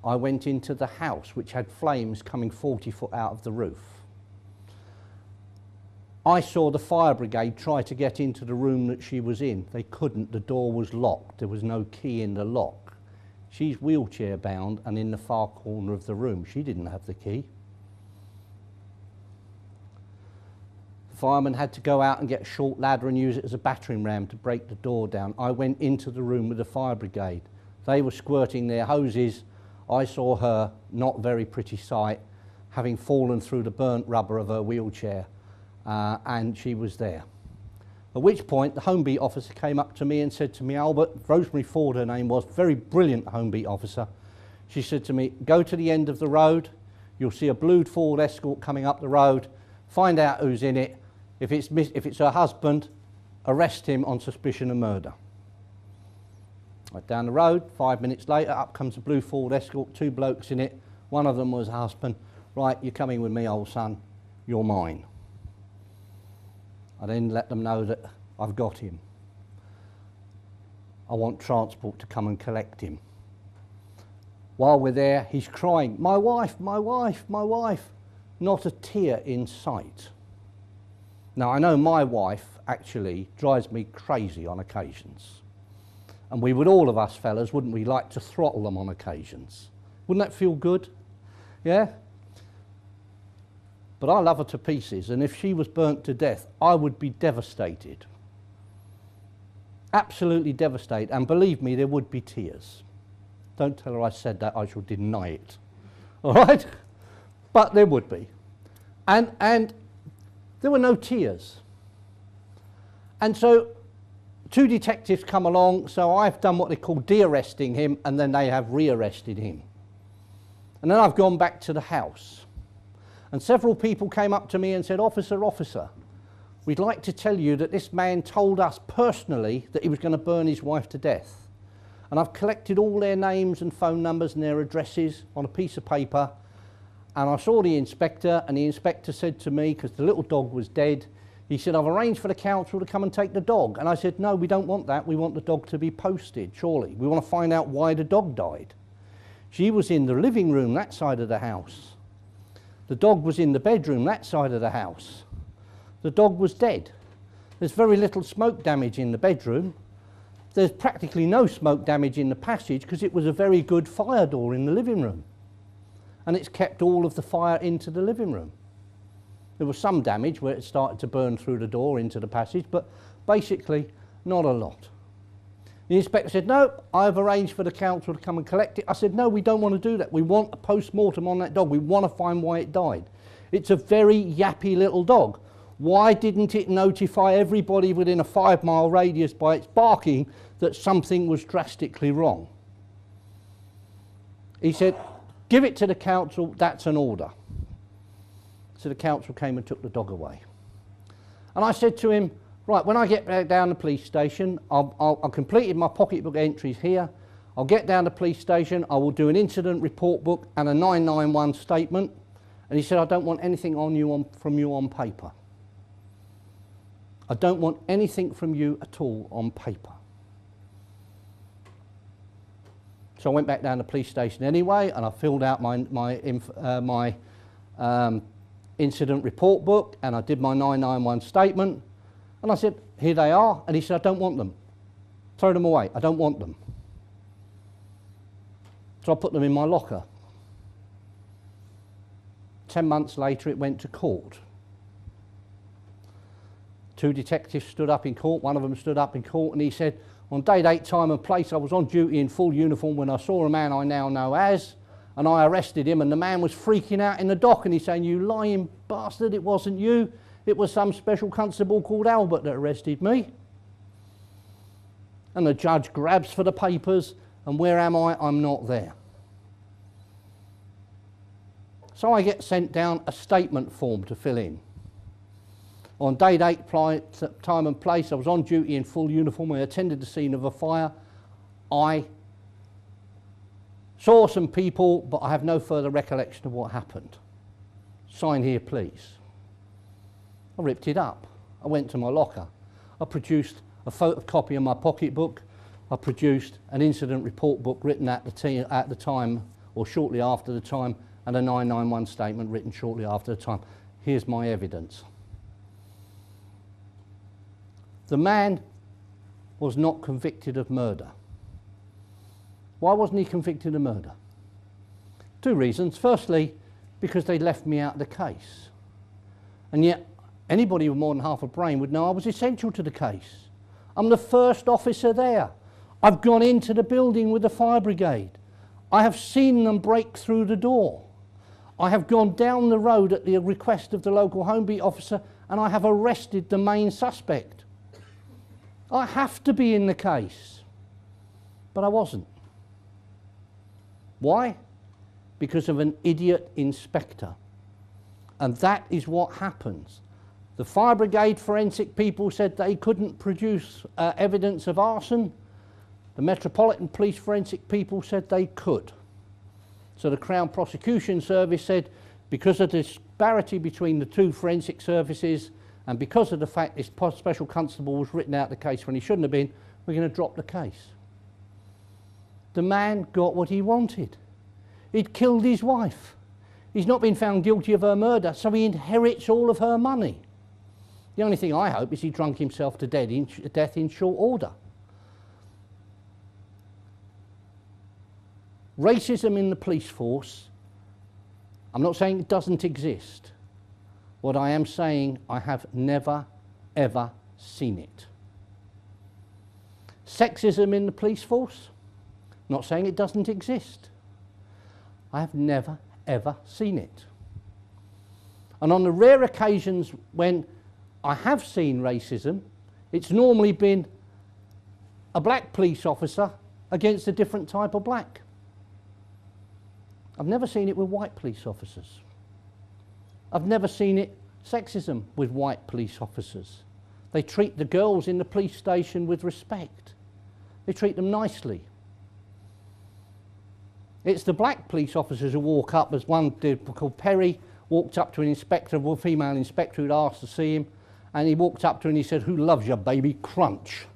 I went into the house, which had flames coming 40 foot out of the roof. I saw the fire brigade try to get into the room that she was in. They couldn't, the door was locked, there was no key in the lock. She's wheelchair bound and in the far corner of the room. She didn't have the key. The Fireman had to go out and get a short ladder and use it as a battering ram to break the door down. I went into the room with the fire brigade. They were squirting their hoses. I saw her, not very pretty sight, having fallen through the burnt rubber of her wheelchair, and she was there. At which point the home beat officer came up to me and said to me, Albert, Rosemary Ford her name was, very brilliant home beat officer. She said to me, go to the end of the road, you'll see a blue Ford Escort coming up the road, find out who's in it. If it's her husband, arrest him on suspicion of murder. Went down the road, 5 minutes later, up comes a blue Ford Escort, 2 blokes in it. One of them was her husband. Right, you're coming with me, old son, you're mine. I then let them know that I've got him. I want transport to come and collect him. While we're there, he's crying, my wife, my wife, my wife. Not a tear in sight. Now, I know my wife actually drives me crazy on occasions. And we would, all of us fellas, wouldn't we, like to throttle them on occasions? Wouldn't that feel good? Yeah? But I love her to pieces, and if she was burnt to death, I would be devastated. Absolutely devastated, and believe me, there would be tears. Don't tell her I said that, I shall deny it. All right? But there would be. And there were no tears. And so 2 detectives come along, so I've done what they call de-arresting him, and then they have re-arrested him. And then I've gone back to the house. And several people came up to me and said, officer, officer, we'd like to tell you that this man told us personally that he was going to burn his wife to death. And I've collected all their names and phone numbers and their addresses on a piece of paper. And I saw the inspector, and the inspector said to me, because the little dog was dead, he said, I've arranged for the council to come and take the dog. And I said, no, we don't want that. We want the dog to be posted, surely. We want to find out why the dog died. She was in the living room, that side of the house. The dog was in the bedroom, that side of the house. The dog was dead. There's very little smoke damage in the bedroom. There's practically no smoke damage in the passage because it was a very good fire door in the living room. And it's kept all of the fire into the living room. There was some damage where it started to burn through the door into the passage, but basically not a lot. The inspector said, no, I've arranged for the council to come and collect it. I said, no, we don't want to do that. We want a post-mortem on that dog. We want to find why it died. It's a very yappy little dog. Why didn't it notify everybody within a 5-mile radius by its barking that something was drastically wrong? He said, give it to the council, that's an order. So the council came and took the dog away. And I said to him, right, when I get back down the police station, I've completed my pocketbook entries here. I'll get down to the police station, I will do an incident report book and a 991 statement. And he said, I don't want anything from you on paper. I don't want anything from you at all on paper. So I went back down to the police station anyway, and I filled out my incident report book, and I did my 991 statement. And I said, here they are. And he said, I don't want them. Throw them away. I don't want them. So I put them in my locker. 10 months later, it went to court. 2 detectives stood up in court. One of them stood up in court, and he said, on date, time and place, I was on duty in full uniform when I saw a man I now know as, and I arrested him, and the man was freaking out in the dock, and he's saying, you lying bastard, it wasn't you. It was some special constable called Albert that arrested me. And the judge grabs for the papers, and where am I? I'm not there. So I get sent down a statement form to fill in. On day, date, time and place, I was on duty in full uniform. I attended the scene of a fire. I saw some people, but I have no further recollection of what happened. Sign here, please. I ripped it up. I went to my locker. I produced a photocopy of my pocketbook. I produced an incident report book written at the time, or shortly after the time, and a 991 statement written shortly after the time. Here's my evidence. The man was not convicted of murder. Why wasn't he convicted of murder? 2 reasons. Firstly, because they left me out of the case. And yet, Anybody with more than half a brain would know I was essential to the case. I'm the first officer there. I've gone into the building with the fire brigade. I have seen them break through the door. I have gone down the road at the request of the local home beat officer and I have arrested the main suspect. I have to be in the case. But I wasn't. Why? Because of an idiot inspector. And that is what happens. The fire brigade forensic people said they couldn't produce evidence of arson. The Metropolitan Police forensic people said they could. So the Crown Prosecution Service said, because of the disparity between the two forensic services and because of the fact this special constable was written out of the case when he shouldn't have been, we're going to drop the case. The man got what he wanted. He'd killed his wife. He's not been found guilty of her murder, so he inherits all of her money. The only thing I hope is he drunk himself to death in short order. Racism in the police force, I'm not saying it doesn't exist. What I am saying, I have never, ever seen it. Sexism in the police force, not saying it doesn't exist. I have never, ever seen it. And on the rare occasions when I have seen racism, it's normally been a black police officer against a different type of black. I've never seen it with white police officers. I've never seen it sexism with white police officers. They treat the girls in the police station with respect. They treat them nicely. It's the black police officers who walk up, as one did called Perry, walked up to an inspector, a female inspector who'd asked to see him, and he walked up to her and he said, "Who loves your baby? Crunch."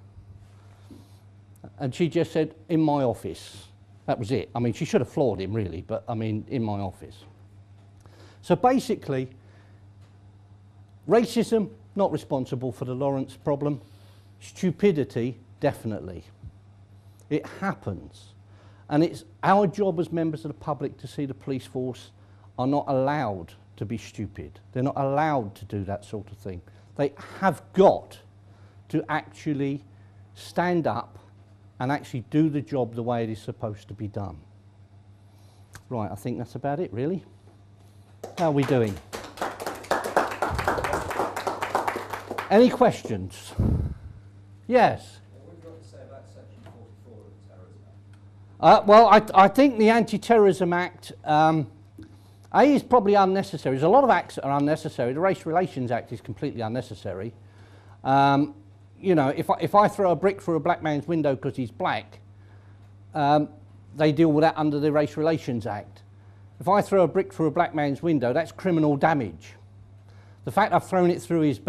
And she just said, "In my office." That was it. I mean, she should have floored him really, but I mean, in my office. So basically, racism, not responsible for the Lawrence problem. Stupidity, definitely. It happens. And it's our job as members of the public to see the police force are not allowed to be stupid. They're not allowed to do that sort of thing. They have got to actually stand up and actually do the job the way it is supposed to be done. Right, I think that's about it, really. How are we doing? Any questions? Yes? What have you got to say about Section 44 of the Terrorism Act? Well, I think the Anti-Terrorism Act, A, is probably unnecessary. There's a lot of acts that are unnecessary. The Race Relations Act is completely unnecessary. You know, if I throw a brick through a black man's window because he's black, they deal with that under the Race Relations Act. If I throw a brick through a black man's window, that's criminal damage. The fact I've thrown it through his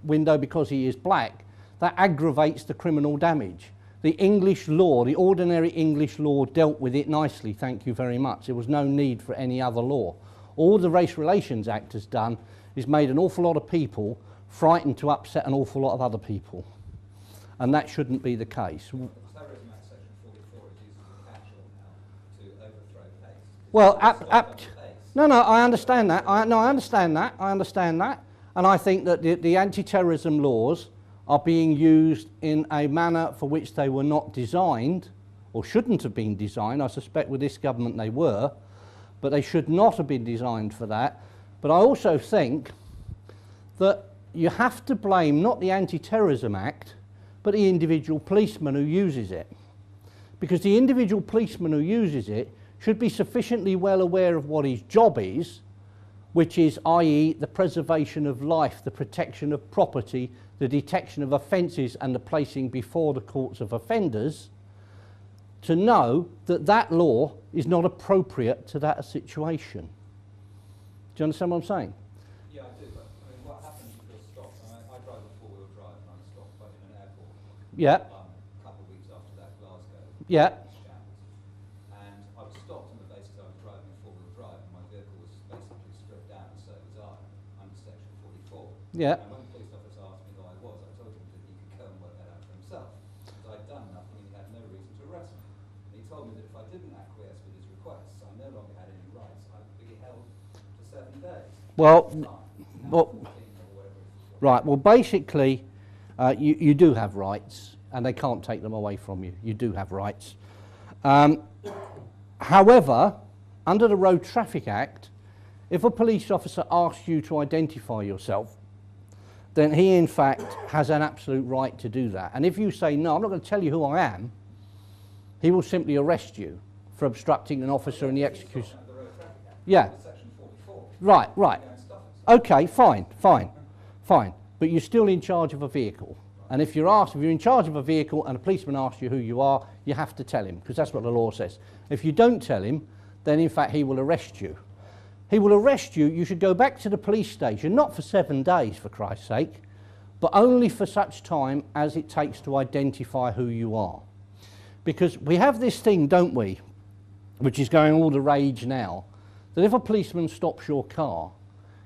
window because he is black, that aggravates the criminal damage. The English law, the ordinary English law dealt with it nicely, thank you very much. There was no need for any other law. All the Race Relations Act has done is made an awful lot of people frightened to upset an awful lot of other people. And that shouldn't be the case. The Terrorism Act Section 44 is used as a catch-all now to overthrow PACE. Well, no, I understand that. I understand that. And I think that the anti-terrorism laws are being used in a manner for which they were not designed, or shouldn't have been designed. I suspect with this government they were, but they should not have been designed for that. But I also think that you have to blame not the Anti-Terrorism Act, but the individual policeman who uses it. Because the individual policeman who uses it should be sufficiently well aware of what his job is, which is, i.e., the preservation of life, the protection of property, the detection of offences and the placing before the courts of offenders, to know that that law is not appropriate to that situation. Do you understand what I'm saying? Yeah, I do, but I mean, what happens if you're stopped? I drive a four-wheel drive and I'm stopped in an airport. Yeah. A couple of weeks after that, Glasgow. Yeah. And I was stopped on the basis I was driving a four-wheel drive and my vehicle was basically stripped down, so it was I under Section 44. Yeah. And when the police officer asked me who I was, I told him that he could go and work that out for himself. Because I'd done nothing and he had no reason to arrest me. And he told me that if I didn't acquiesce with his requests, I no longer had any rights, I would be held for 7 days. Well, Right, well basically you do have rights and they can't take them away from you. You do have rights. However, under the Road Traffic Act, if a police officer asks you to identify yourself, then he in fact has an absolute right to do that. And if you say, no, I'm not going to tell you who I am, he will simply arrest you for obstructing an officer in the execution. Yeah. Section 44. Right. Go and stop it. Okay, fine. But you're still in charge of a vehicle. And if you're in charge of a vehicle and a policeman asks you who you are, you have to tell him, because that's what the law says. If you don't tell him, then in fact he will arrest you. He will arrest you. You should go back to the police station, not for 7 days, for Christ's sake, but only for such time as it takes to identify who you are. Because we have this thing, don't we, which is going all the rage now, that if a policeman stops your car,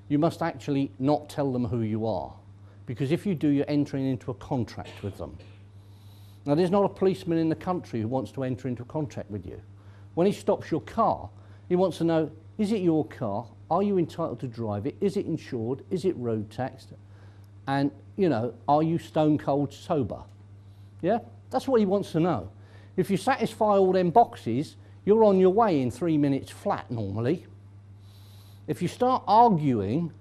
you must actually not tell them who you are. Because if you do, you're entering into a contract with them. Now, there's not a policeman in the country who wants to enter into a contract with you. When he stops your car, he wants to know, is it your car? Are you entitled to drive it? Is it insured? Is it road taxed? And, you know, are you stone cold sober? Yeah? That's what he wants to know. If you satisfy all them boxes, you're on your way in 3 minutes flat normally. If you start arguing,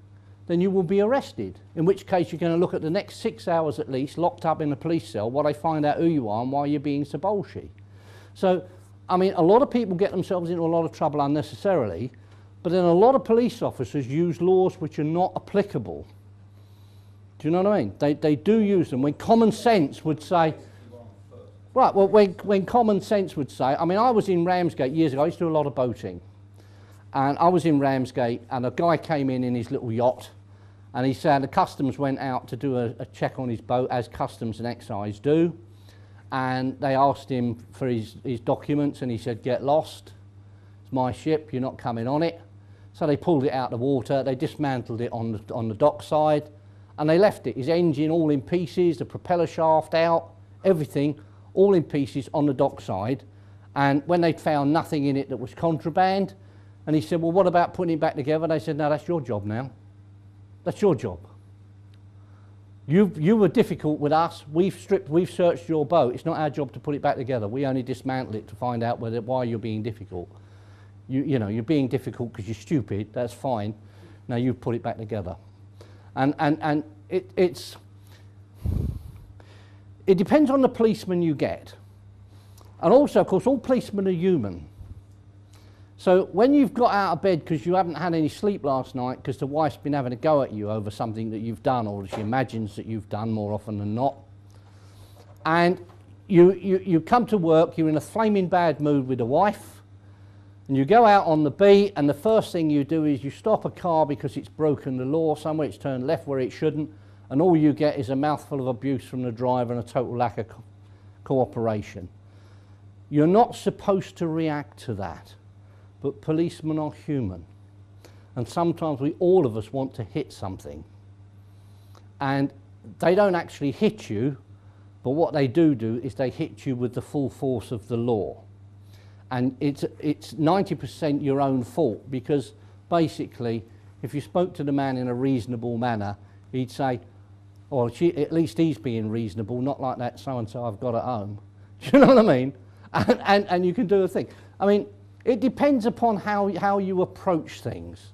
then you will be arrested, in which case you're going to look at the next 6 hours at least, locked up in a police cell, while they find out who you are and why you're being so bolshy. So, I mean, a lot of people get themselves into a lot of trouble unnecessarily, but then a lot of police officers use laws which are not applicable. Do you know what I mean? They do use them when common sense would say... Right, well, when common sense would say... I mean, I was in Ramsgate years ago. I used to do a lot of boating. And I was in Ramsgate, and a guy came in his little yacht, and he said the customs went out to do a check on his boat, as customs and excise do. And they asked him for his documents, and he said, get lost. It's my ship, you're not coming on it. So they pulled it out of the water, they dismantled it on the dock side, and they left it. His engine all in pieces, the propeller shaft out, everything all in pieces on the dock side. And when they'd found nothing in it that was contraband, and he said, well, what about putting it back together? They said, no, that's your job now. That's your job. You were difficult with us. We've searched your boat. It's not our job to put it back together. We only dismantle it to find out why you're being difficult. You know, you're being difficult because you're stupid. That's fine. Now you've put it back together. And it depends on the policeman you get. And also, of course, all policemen are human. So when you've got out of bed because you haven't had any sleep last night because the wife's been having a go at you over something that you've done, or she imagines that you've done more often than not, and you come to work, you're in a flaming bad mood with the wife, and you go out on the beat, and the first thing you do is you stop a car because it's broken the law somewhere, it's turned left where it shouldn't, and all you get is a mouthful of abuse from the driver and a total lack of cooperation. You're not supposed to react to that. But policemen are human, and sometimes all of us want to hit something, and they don't actually hit you, but what they do is they hit you with the full force of the law, and it's 90% your own fault, because basically if you spoke to the man in a reasonable manner, he'd say, well, at least he's being reasonable, not like that so-and-so I've got at home. Do you know what I mean? And you can do a thing. I mean, it depends upon how you approach things.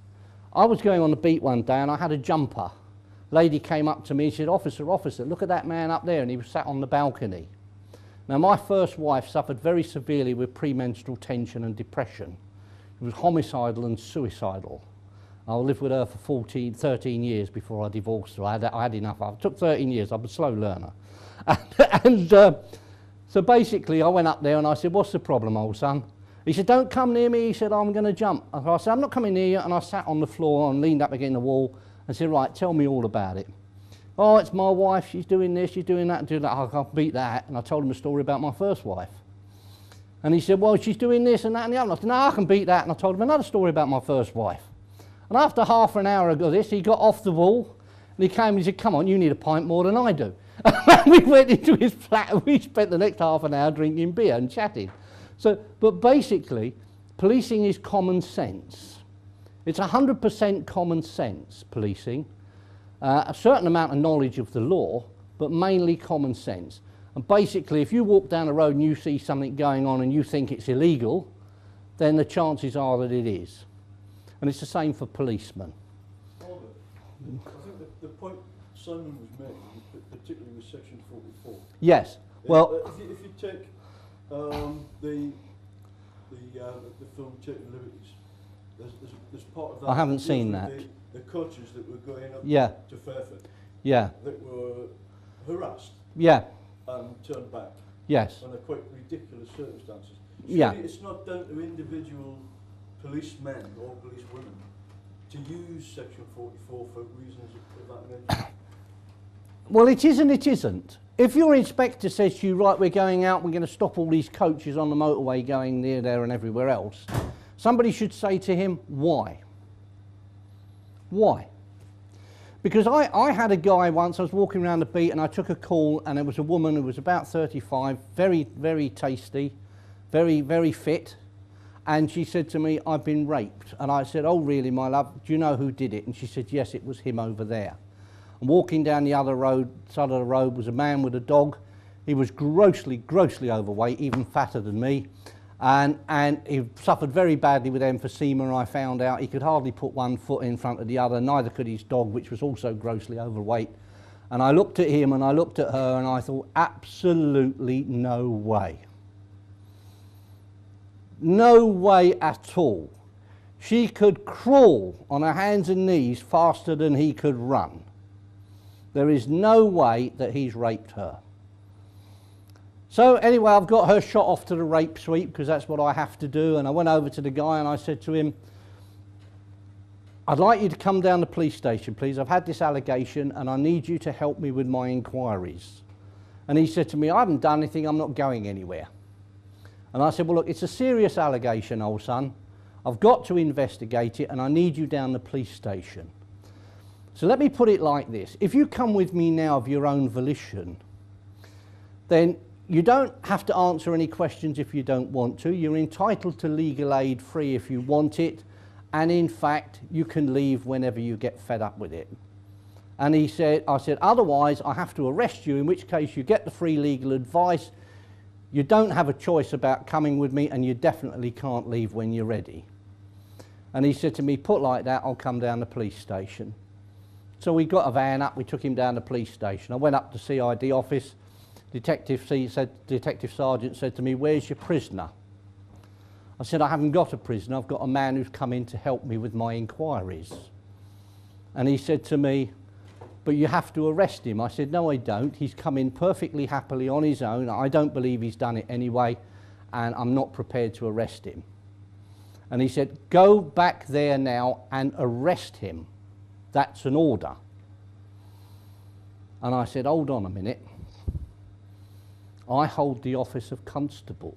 I was going on the beat one day and I had a jumper. Lady came up to me and said, officer, look at that man up there, and he was sat on the balcony. Now, my first wife suffered very severely with premenstrual tension and depression. She was homicidal and suicidal. I lived with her for 13 years before I divorced her. I had enough. It took 13 years. I'm a slow learner. So basically I went up there and I said, what's the problem, old son? He said, don't come near me. He said, I'm going to jump. I said, I'm not coming near you. And I sat on the floor and leaned up against the wall and said, right, tell me all about it. Oh, it's my wife. She's doing this, she's doing that, and doing that. I can't beat that. And I told him a story about my first wife. And he said, well, she's doing this and that and the other. And I said, no, I can beat that. And I told him another story about my first wife. And after half an hour of this, he got off the wall and he came and he said, come on, you need a pint more than I do. And we went into his flat and we spent the next half an hour drinking beer and chatting. So, but basically, policing is common sense. It's 100% common sense, policing. a certain amount of knowledge of the law, but mainly common sense. And basically, if you walk down the road and you see something going on and you think it's illegal, then the chances are that it is. And it's the same for policemen. Albert, I think the point Simon was making, particularly with section 44. Yes. Well, if you take the film Taking Liberties, there's part of that. I haven't that seen deals that. with the coaches that were going up Yeah. to Fairford Yeah. that were harassed Yeah. and turned back Yes. under quite ridiculous circumstances. Yeah. Surely it's not down to individual policemen or policewomen to use section 44 for reasons of that nature. Well, it is and it isn't. If your inspector says to you, right, we're going out, we're going to stop all these coaches on the motorway going near there and everywhere else, somebody should say to him, why? Why? Because I had a guy once, I was walking around the beat and I took a call, and there was a woman who was about 35, very, very tasty, very, very fit, and she said to me, I've been raped. And I said, oh really, my love, do you know who did it? And she said, yes, it was him over there. And walking down the other road, side of the road, was a man with a dog. He was grossly, grossly overweight, even fatter than me. And he suffered very badly with emphysema, I found out. He could hardly put one foot in front of the other, neither could his dog, which was also grossly overweight. And I looked at him and I looked at her and I thought, absolutely no way. No way at all. She could crawl on her hands and knees faster than he could run. There is no way that he's raped her. So anyway, I've got her shot off to the rape suite because that's what I have to do. And I went over to the guy and I said to him, I'd like you to come down to the police station, please. I've had this allegation and I need you to help me with my inquiries. And he said to me, I haven't done anything, I'm not going anywhere. And I said, well, look, it's a serious allegation, old son. I've got to investigate it and I need you down the police station. So let me put it like this. If you come with me now of your own volition, then you don't have to answer any questions if you don't want to. You're entitled to legal aid free if you want it. And in fact, you can leave whenever you get fed up with it. And I said, otherwise I have to arrest you, in which case you get the free legal advice. You don't have a choice about coming with me and you definitely can't leave when you're ready. And he said to me, put like that, I'll come down the police station. So we got a van up, we took him down the police station. I went up to CID office. Detective Sergeant said to me, where's your prisoner? I said, I haven't got a prisoner, I've got a man who's come in to help me with my inquiries. And he said to me, but you have to arrest him. I said, no, I don't. He's come in perfectly happily on his own. I don't believe he's done it anyway, and I'm not prepared to arrest him. And he said, go back there now and arrest him. That's an order. And I said, hold on a minute. I hold the office of constable.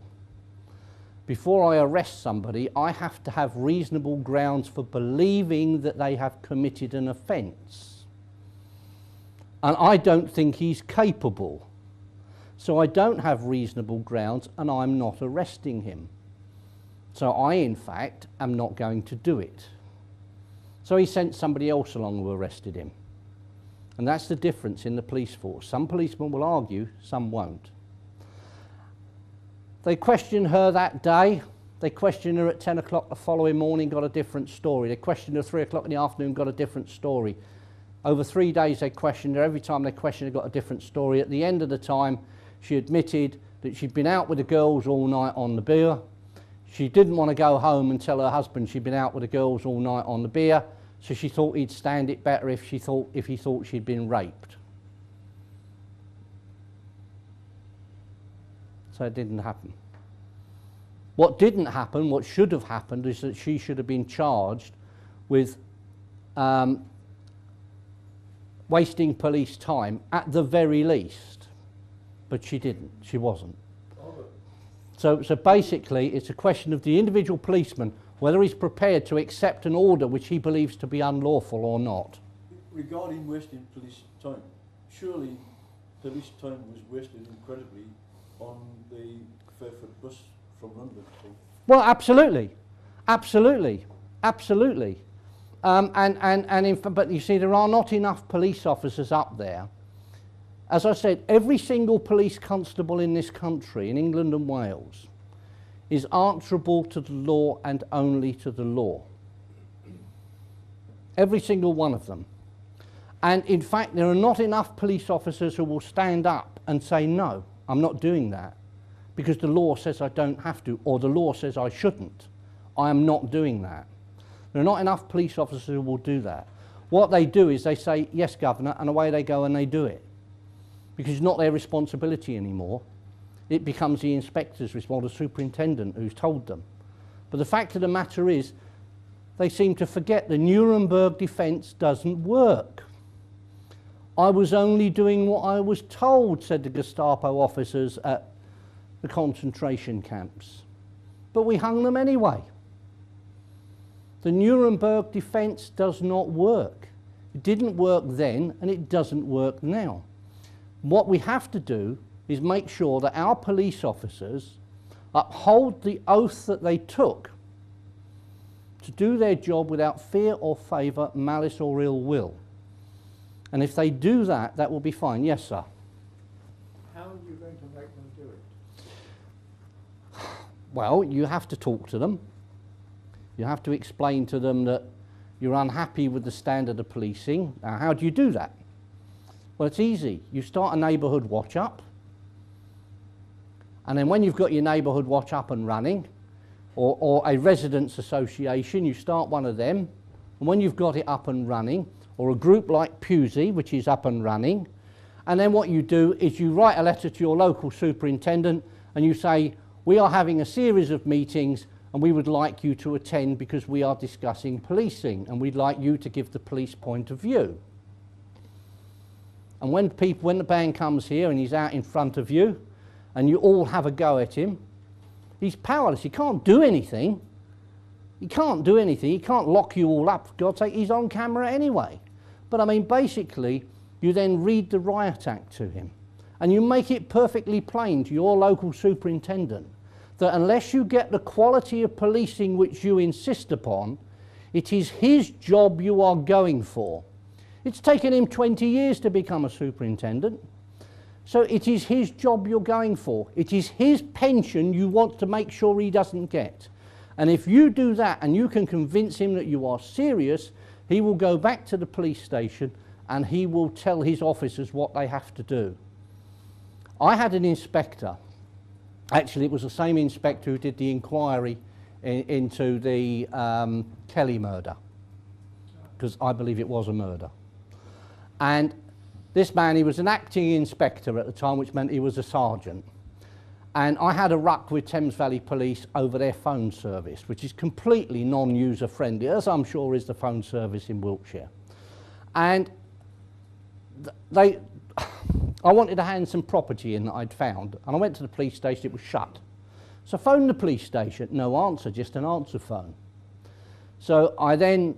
Before I arrest somebody, I have to have reasonable grounds for believing that they have committed an offence. And I don't think he's capable. So I don't have reasonable grounds and I'm not arresting him. So I, in fact, am not going to do it. So he sent somebody else along who arrested him. And that's the difference in the police force. Some policemen will argue, some won't. They questioned her that day. They questioned her at 10 o'clock the following morning, got a different story. They questioned her at 3 o'clock in the afternoon, got a different story. Over 3 days they questioned her. Every time they questioned her, got a different story. At the end of the time, she admitted that she'd been out with the girls all night on the beer. She didn't want to go home and tell her husband she'd been out with the girls all night on the beer, so she thought he'd stand it better if he thought she'd been raped. So it didn't happen. What didn't happen, what should have happened, is that she should have been charged with wasting police time at the very least. But she didn't, she wasn't. So basically it's a question of the individual policeman, whether he's prepared to accept an order which he believes to be unlawful or not. Regarding wasting police time, surely police time was wasted incredibly on the Fairford bus from London. Well, absolutely, absolutely, absolutely. But you see, there are not enough police officers up there. As I said, every single police constable in this country, in England and Wales, is answerable to the law and only to the law. Every single one of them. And in fact, there are not enough police officers who will stand up and say, no, I'm not doing that, because the law says I don't have to, or the law says I shouldn't. I am not doing that. There are not enough police officers who will do that. What they do is they say, yes, Governor, and away they go and they do it. Because it's not their responsibility anymore. It becomes the inspector's responsibility, the superintendent who's told them. But the fact of the matter is, they seem to forget the Nuremberg defence doesn't work. I was only doing what I was told, said the Gestapo officers at the concentration camps. But we hung them anyway. The Nuremberg defence does not work. It didn't work then, and it doesn't work now. What we have to do is make sure that our police officers uphold the oath that they took to do their job without fear or favour, malice or ill will. And if they do that, that will be fine. Yes, sir. How are you going to make them do it? Well, you have to talk to them. You have to explain to them that you're unhappy with the standard of policing. Now, how do you do that? Well, it's easy. You start a neighbourhood watch up, and then when you've got your neighbourhood watch up and running, or a residents association, you start one of them, and when you've got it up and running, or a group like Pewsey, which is up and running, and then what you do is you write a letter to your local superintendent and you say, we are having a series of meetings and we would like you to attend because we are discussing policing and we'd like you to give the police point of view. And when the band comes here and he's out in front of you and you all have a go at him, he's powerless. He can't do anything. He can't do anything. He can't lock you all up. For God's sake, he's on camera anyway. But I mean, basically, you then read the riot act to him and you make it perfectly plain to your local superintendent that unless you get the quality of policing which you insist upon, it is his job you are going for. It's taken him 20 years to become a superintendent. So it is his job you're going for. It is his pension you want to make sure he doesn't get. And if you do that and you can convince him that you are serious, he will go back to the police station and he will tell his officers what they have to do. I had an inspector, actually it was the same inspector who did the inquiry into the Kelly murder, because I believe it was a murder. And this man, he was an acting inspector at the time, which meant he was a sergeant. And I had a ruck with Thames Valley Police over their phone service, which is completely non-user friendly, as I'm sure is the phone service in Wiltshire. And I wanted to hand some property in that I'd found, and I went to the police station, it was shut. So I phoned the police station, no answer, just an answer phone. So I then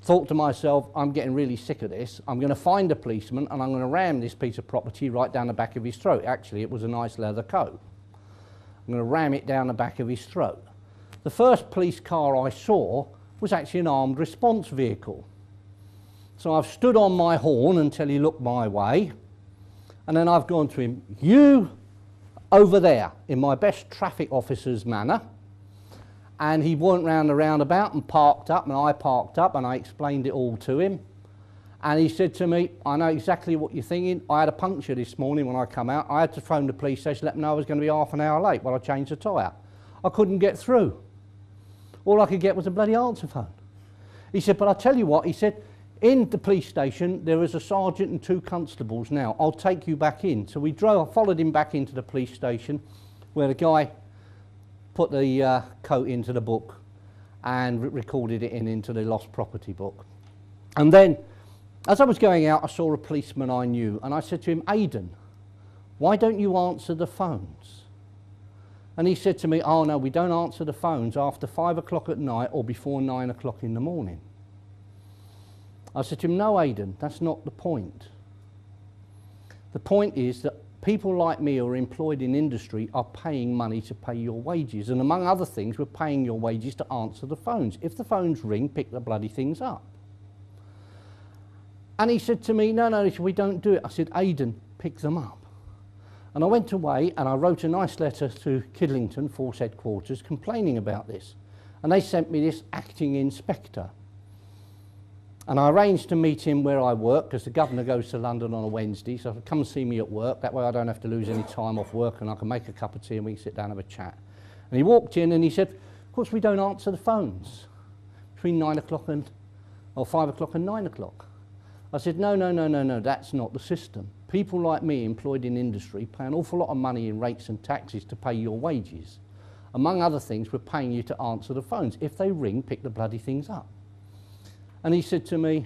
thought to myself, I'm getting really sick of this. I'm going to find a policeman and I'm going to ram this piece of property right down the back of his throat. Actually, it was a nice leather coat. I'm going to ram it down the back of his throat. The first police car I saw was actually an armed response vehicle. So I've stood on my horn until he looked my way, and then I've gone to him, you over there, in my best traffic officer's manner. And he went round the roundabout and parked up, and I parked up and I explained it all to him. And he said to me, I know exactly what you're thinking. I had a puncture this morning when I come out. I had to phone the police station, let them know I was going to be half an hour late while I changed the tyre. I couldn't get through. All I could get was a bloody answer phone. He said, but I'll tell you what, he said, in the police station there is a sergeant and 2 constables now. I'll take you back in. So I followed him back into the police station where the guy put the coat into the book and recorded it into the lost property book. And then, as I was going out, I saw a policeman I knew, and I said to him, Aidan, why don't you answer the phones? And he said to me, oh no, we don't answer the phones after 5 o'clock at night or before 9 o'clock in the morning. I said to him, no, Aidan, that's not the point. The point is that people like me who are employed in industry are paying money to pay your wages. And among other things, we're paying your wages to answer the phones. If the phones ring, pick the bloody things up. And he said to me, no, he said, we don't do it. I said, Aidan, pick them up. And I went away and I wrote a nice letter to Kidlington Force Headquarters complaining about this. And they sent me this acting inspector. And I arranged to meet him where I work, because the governor goes to London on a Wednesday, so he'll come see me at work. That way I don't have to lose any time off work, and I can make a cup of tea and we can sit down and have a chat. And he walked in and he said, of course we don't answer the phones between 9 o'clock or 5 o'clock and 9 o'clock. I said, no, that's not the system. People like me employed in industry pay an awful lot of money in rates and taxes to pay your wages. Among other things, we're paying you to answer the phones. If they ring, pick the bloody things up. And he said to me,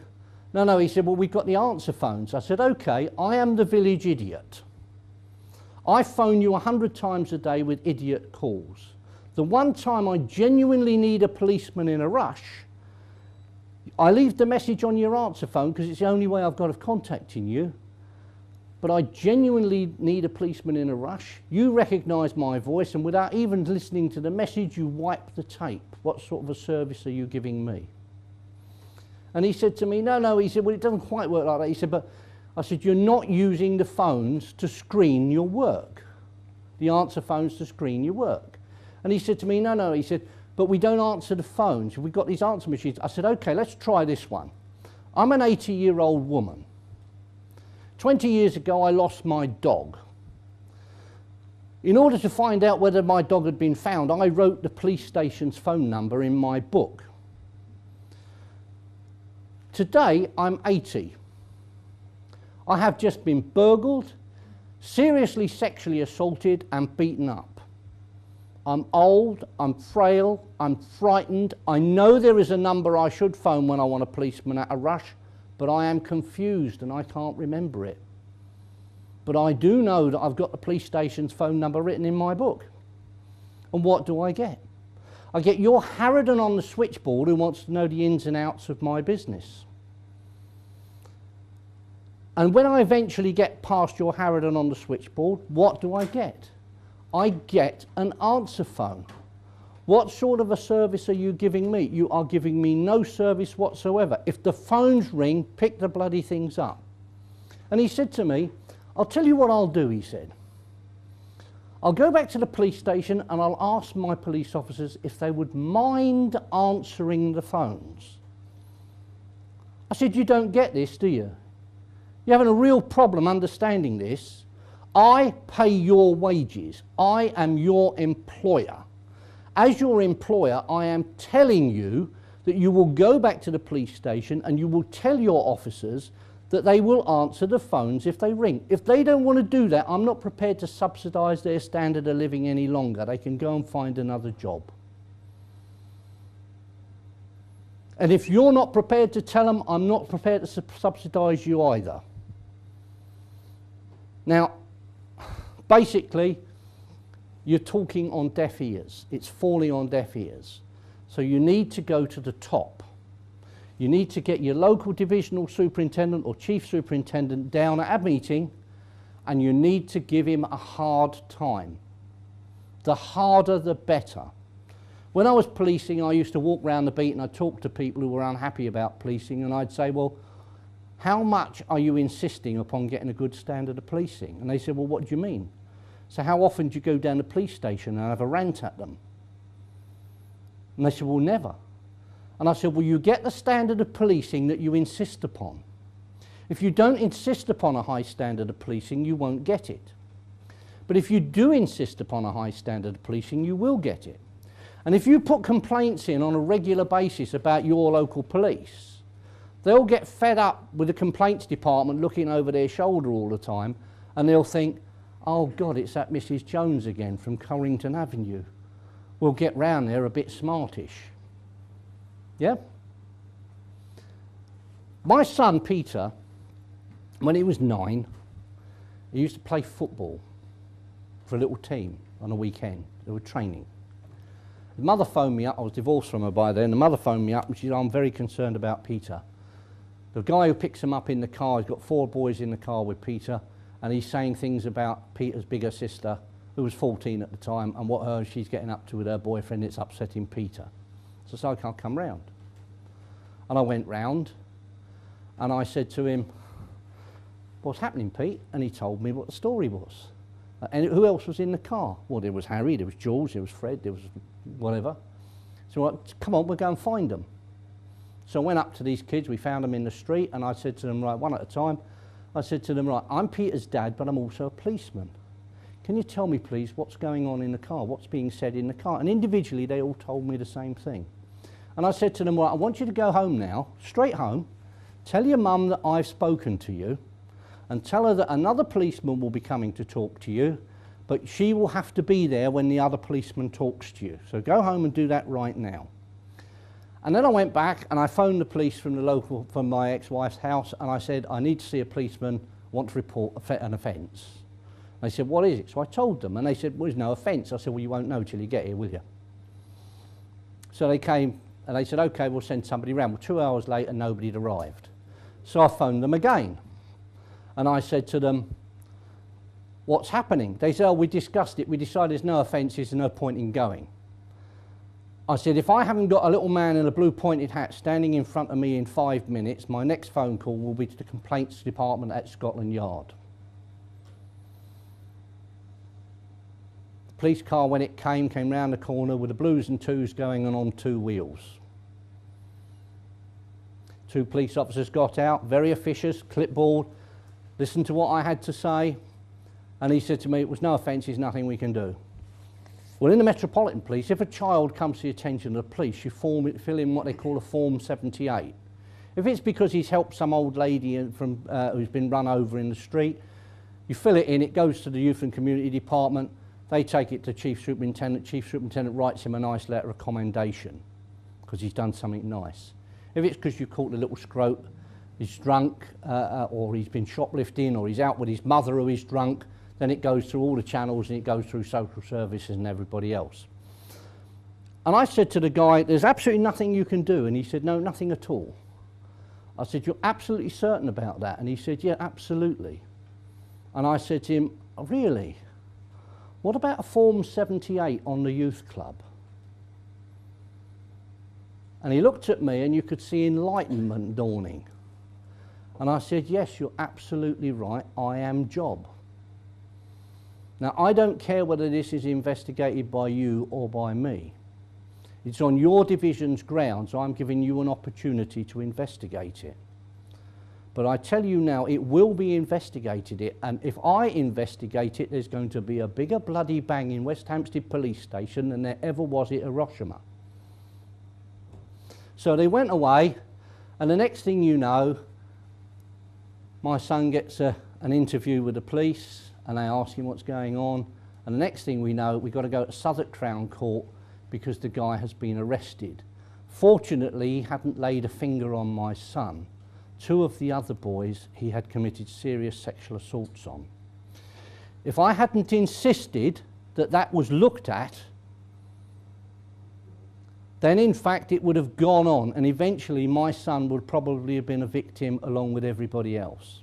no, he said, well, we've got the answer phones. I said, okay, I am the village idiot. I phone you 100 times a day with idiot calls. The one time I genuinely need a policeman in a rush, I leave the message on your answer phone because it's the only way I've got of contacting you. But I genuinely need a policeman in a rush. You recognise my voice, and without even listening to the message, you wipe the tape. What sort of a service are you giving me? And he said to me, no, he said, well, it doesn't quite work like that. He said, but I said, you're not using the phones to screen your work. The answer phones to screen your work. And he said to me, no, he said, but we don't answer the phones. We've got these answer machines. I said, okay, let's try this one. I'm an 80-year-old woman. 20 years ago, I lost my dog. In order to find out whether my dog had been found, I wrote the police station's phone number in my book. Today, I'm 80. I have just been burgled, seriously sexually assaulted and beaten up. I'm old, I'm frail, I'm frightened. I know there is a number I should phone when I want a policeman at a rush, but I am confused and I can't remember it. But I do know that I've got the police station's phone number written in my book. And what do I get? I get your Harridan on the switchboard who wants to know the ins and outs of my business. And when I eventually get past your Harridan on the switchboard, what do I get? I get an answer phone. What sort of a service are you giving me? You are giving me no service whatsoever. If the phones ring, pick the bloody things up. And he said to me, I'll tell you what I'll do, he said. I'll go back to the police station and I'll ask my police officers if they would mind answering the phones. I said, you don't get this, do you? You're having a real problem understanding this. I pay your wages. I am your employer. As your employer, I am telling you that you will go back to the police station and you will tell your officers that they will answer the phones if they ring. If they don't want to do that, I'm not prepared to subsidise their standard of living any longer. They can go and find another job. And if you're not prepared to tell them, I'm not prepared to subsidise you either. Now, basically, you're talking on deaf ears. It's falling on deaf ears. So you need to go to the top. You need to get your local divisional superintendent or chief superintendent down at a meeting, and you need to give him a hard time. The harder, the better. When I was policing, I used to walk around the beat and I'd talk to people who were unhappy about policing, and I'd say, well, how much are you insisting upon getting a good standard of policing? And they said, well, what do you mean? So how often do you go down to the police station and have a rant at them? And they said, well, never. And I said, well, you get the standard of policing that you insist upon. If you don't insist upon a high standard of policing, you won't get it. But if you do insist upon a high standard of policing, you will get it. And if you put complaints in on a regular basis about your local police, they'll get fed up with the complaints department looking over their shoulder all the time, and they'll think, oh God, it's that Mrs. Jones again from Corrington Avenue. We'll get round there a bit smartish. Yeah? My son Peter, when he was 9, he used to play football for a little team on a weekend. They were training. The mother phoned me up. I was divorced from her by then. The mother phoned me up and she said, I'm very concerned about Peter. The guy who picks him up in the car, he's got 4 boys in the car with Peter, and he's saying things about Peter's bigger sister, who was 14 at the time, and what she's getting up to with her boyfriend. It's upsetting Peter. So I can't come round. And I went round, and I said to him, "What's happening, Pete?" And he told me what the story was. And who else was in the car? Well, there was Harry, there was Jules, there was Fred, there was whatever. So come on, we'll go and find them. So I went up to these kids, we found them in the street, and I said to them, right, one at a time, I said to them, right, I'm Peter's dad, but I'm also a policeman. Can you tell me, please, what's going on in the car? What's being said in the car? And individually, they all told me the same thing. And I said to them, right, I want you to go home now, straight home, tell your mum that I've spoken to you, and tell her that another policeman will be coming to talk to you, but she will have to be there when the other policeman talks to you. So go home and do that right now. And then I went back and I phoned the police from my ex-wife's house, and I said, I need to see a policeman, want to report an offence. They said, what is it? So I told them, and they said, well, there's no offence. I said, well, you won't know till you get here, will you? So they came and they said, okay, we'll send somebody round. Well, 2 hours later, nobody had arrived. So I phoned them again. And I said to them, what's happening? They said, oh, we discussed it. We decided there's no offences and no point in going. I said, if I haven't got a little man in a blue pointed hat standing in front of me in 5 minutes, my next phone call will be to the complaints department at Scotland Yard. The police car, when it came round the corner with the blues and twos going on 2 wheels. 2 police officers got out, very officious, clipboard, listened to what I had to say, and he said to me, it was no offences, nothing we can do. Well, in the Metropolitan Police, if a child comes to the attention of the police, you fill in what they call a Form 78. If it's because he's helped some old lady who's been run over in the street, you fill it in, it goes to the Youth and Community Department, they take it to Chief Superintendent writes him a nice letter of commendation, because he's done something nice. If it's because you caught the little scrote, he's drunk, or he's been shoplifting, or he's out with his mother who is drunk, then it goes through all the channels and it goes through social services and everybody else. And I said to the guy, there's absolutely nothing you can do. And he said, no, nothing at all. I said, you're absolutely certain about that? And he said, yeah, absolutely. And I said to him, oh, really? What about a Form 78 on the youth club? And he looked at me and you could see enlightenment dawning. And I said, yes, you're absolutely right, I am Job. Now, I don't care whether this is investigated by you or by me. It's on your division's grounds. I'm giving you an opportunity to investigate it. But I tell you now, it will be investigated, and if I investigate it, there's going to be a bigger bloody bang in West Hampstead Police Station than there ever was at Hiroshima. So they went away, and the next thing you know, my son gets an interview with the police, and they ask him what's going on, and the next thing we know, we've got to go to Southwark Crown Court because the guy has been arrested. Fortunately, he hadn't laid a finger on my son. 2 of the other boys he had committed serious sexual assaults on. If I hadn't insisted that that was looked at, then in fact it would have gone on, and eventually my son would probably have been a victim along with everybody else.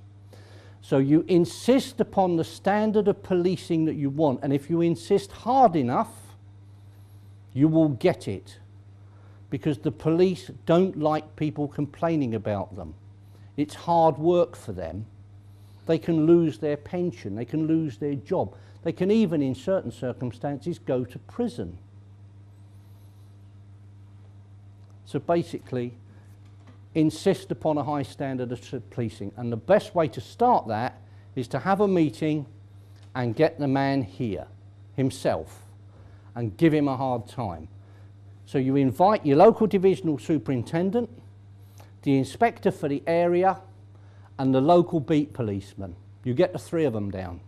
So you insist upon the standard of policing that you want, and if you insist hard enough, you will get it, because the police don't like people complaining about them. It's hard work for them. They can lose their pension, they can lose their job, they can even in certain circumstances go to prison. So basically, insist upon a high standard of policing, and the best way to start that is to have a meeting and get the man here himself and give him a hard time. So you invite your local divisional superintendent, the inspector for the area, and the local beat policeman. You get the 3 of them down.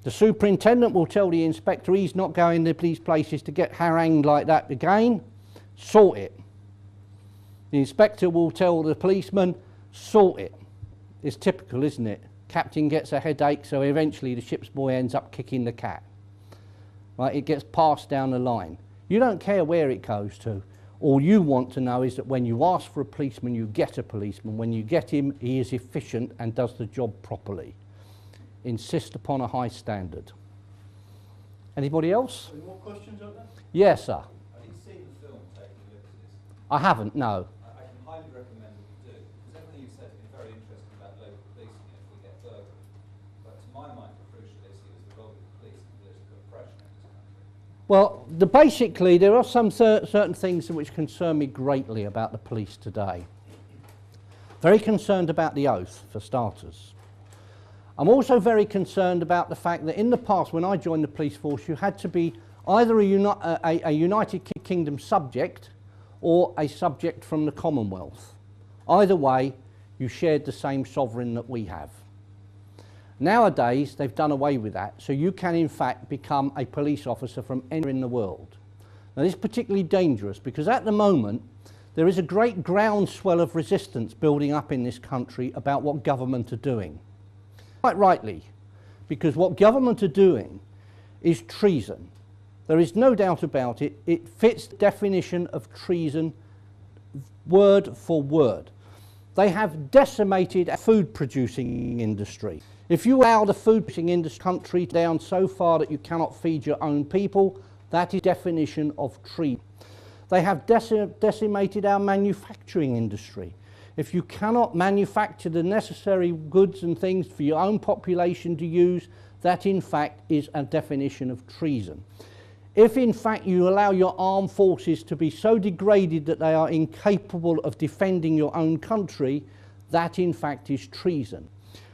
The superintendent will tell the inspector he's not going to these places to get harangued like that again. Sort it. The inspector will tell the policeman, sort it. It's typical, isn't it? Captain gets a headache, so eventually the ship's boy ends up kicking the cat. Right? It gets passed down the line. You don't care where it goes to. All you want to know is that when you ask for a policeman, you get a policeman. When you get him, he is efficient and does the job properly. insist upon a high standard. Anybody else? Any more questions out there? Yes, sir. Have you seen the film Taking Liberties? I haven't, no. I can highly recommend that you do, because everything you've said has been very interesting about local policing if we get burglary. But to my mind, the crucial issue is the role of the police in political oppression in this country. Well, basically, there are some certain things which concern me greatly about the police today. Very concerned about the oath, for starters. I'm also very concerned about the fact that in the past, when I joined the police force, you had to be either a United Kingdom subject or a subject from the Commonwealth. Either way, you shared the same sovereign that we have. Nowadays, they've done away with that, so you can in fact become a police officer from anywhere in the world. Now this is particularly dangerous because at the moment, there is a great groundswell of resistance building up in this country about what government are doing. Quite rightly, because what government are doing is treason. There is no doubt about it. It fits the definition of treason word for word. They have decimated a food producing industry. If you allow the food producing industry country down so far that you cannot feed your own people, that is definition of treason. They have decimated our manufacturing industry. If you cannot manufacture the necessary goods and things for your own population to use, that in fact is a definition of treason. If in fact you allow your armed forces to be so degraded that they are incapable of defending your own country, that in fact is treason.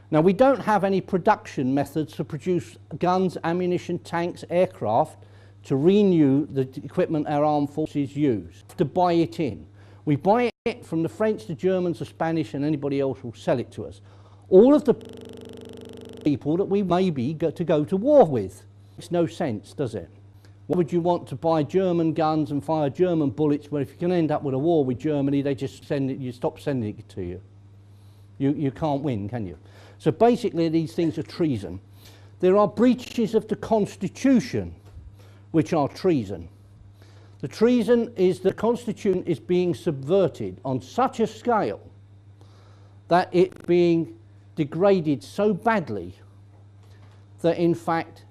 Now we don't have any production methods to produce guns, ammunition, tanks, aircraft to renew the equipment our armed forces use. To buy it in. We buy it from the French, the Germans, the Spanish, and anybody else will sell it to us. All of the people that we maybe get to go to war with. Makes no sense, does it? Why would you want to buy German guns and fire German bullets where if you can end up with a war with Germany, they just send it, you stop sending it to you. You can't win, can you? So basically these things are treason. There are breaches of the Constitution which are treason. The treason is the Constitution is being subverted on such a scale that it's being degraded so badly that in fact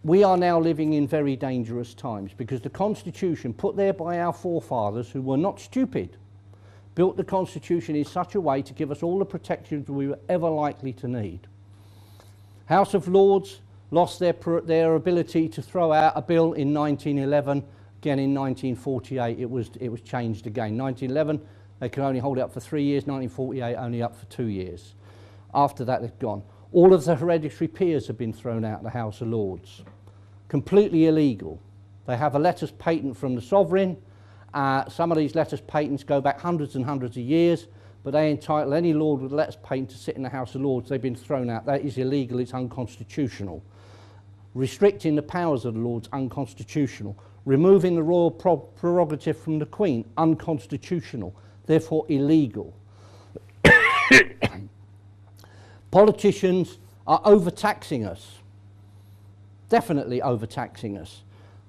we are now living in very dangerous times because the Constitution put there by our forefathers who were not stupid built the Constitution in such a way to give us all the protections we were ever likely to need. House of Lords lost their ability to throw out a bill in 1911. Again in 1948 it was changed again. 1911 they could only hold it up for 3 years, 1948 only up for 2 years. After that they've gone. All of the hereditary peers have been thrown out of the House of Lords. Completely illegal. They have a letters patent from the sovereign. Some of these letters patents go back hundreds and hundreds of years, but they entitle any lord with a letters patent to sit in the House of Lords. They've been thrown out. That is illegal, it's unconstitutional. Restricting the powers of the Lords, unconstitutional. Removing the royal prerogative from the Queen, unconstitutional, therefore illegal. Politicians are overtaxing us, definitely overtaxing us.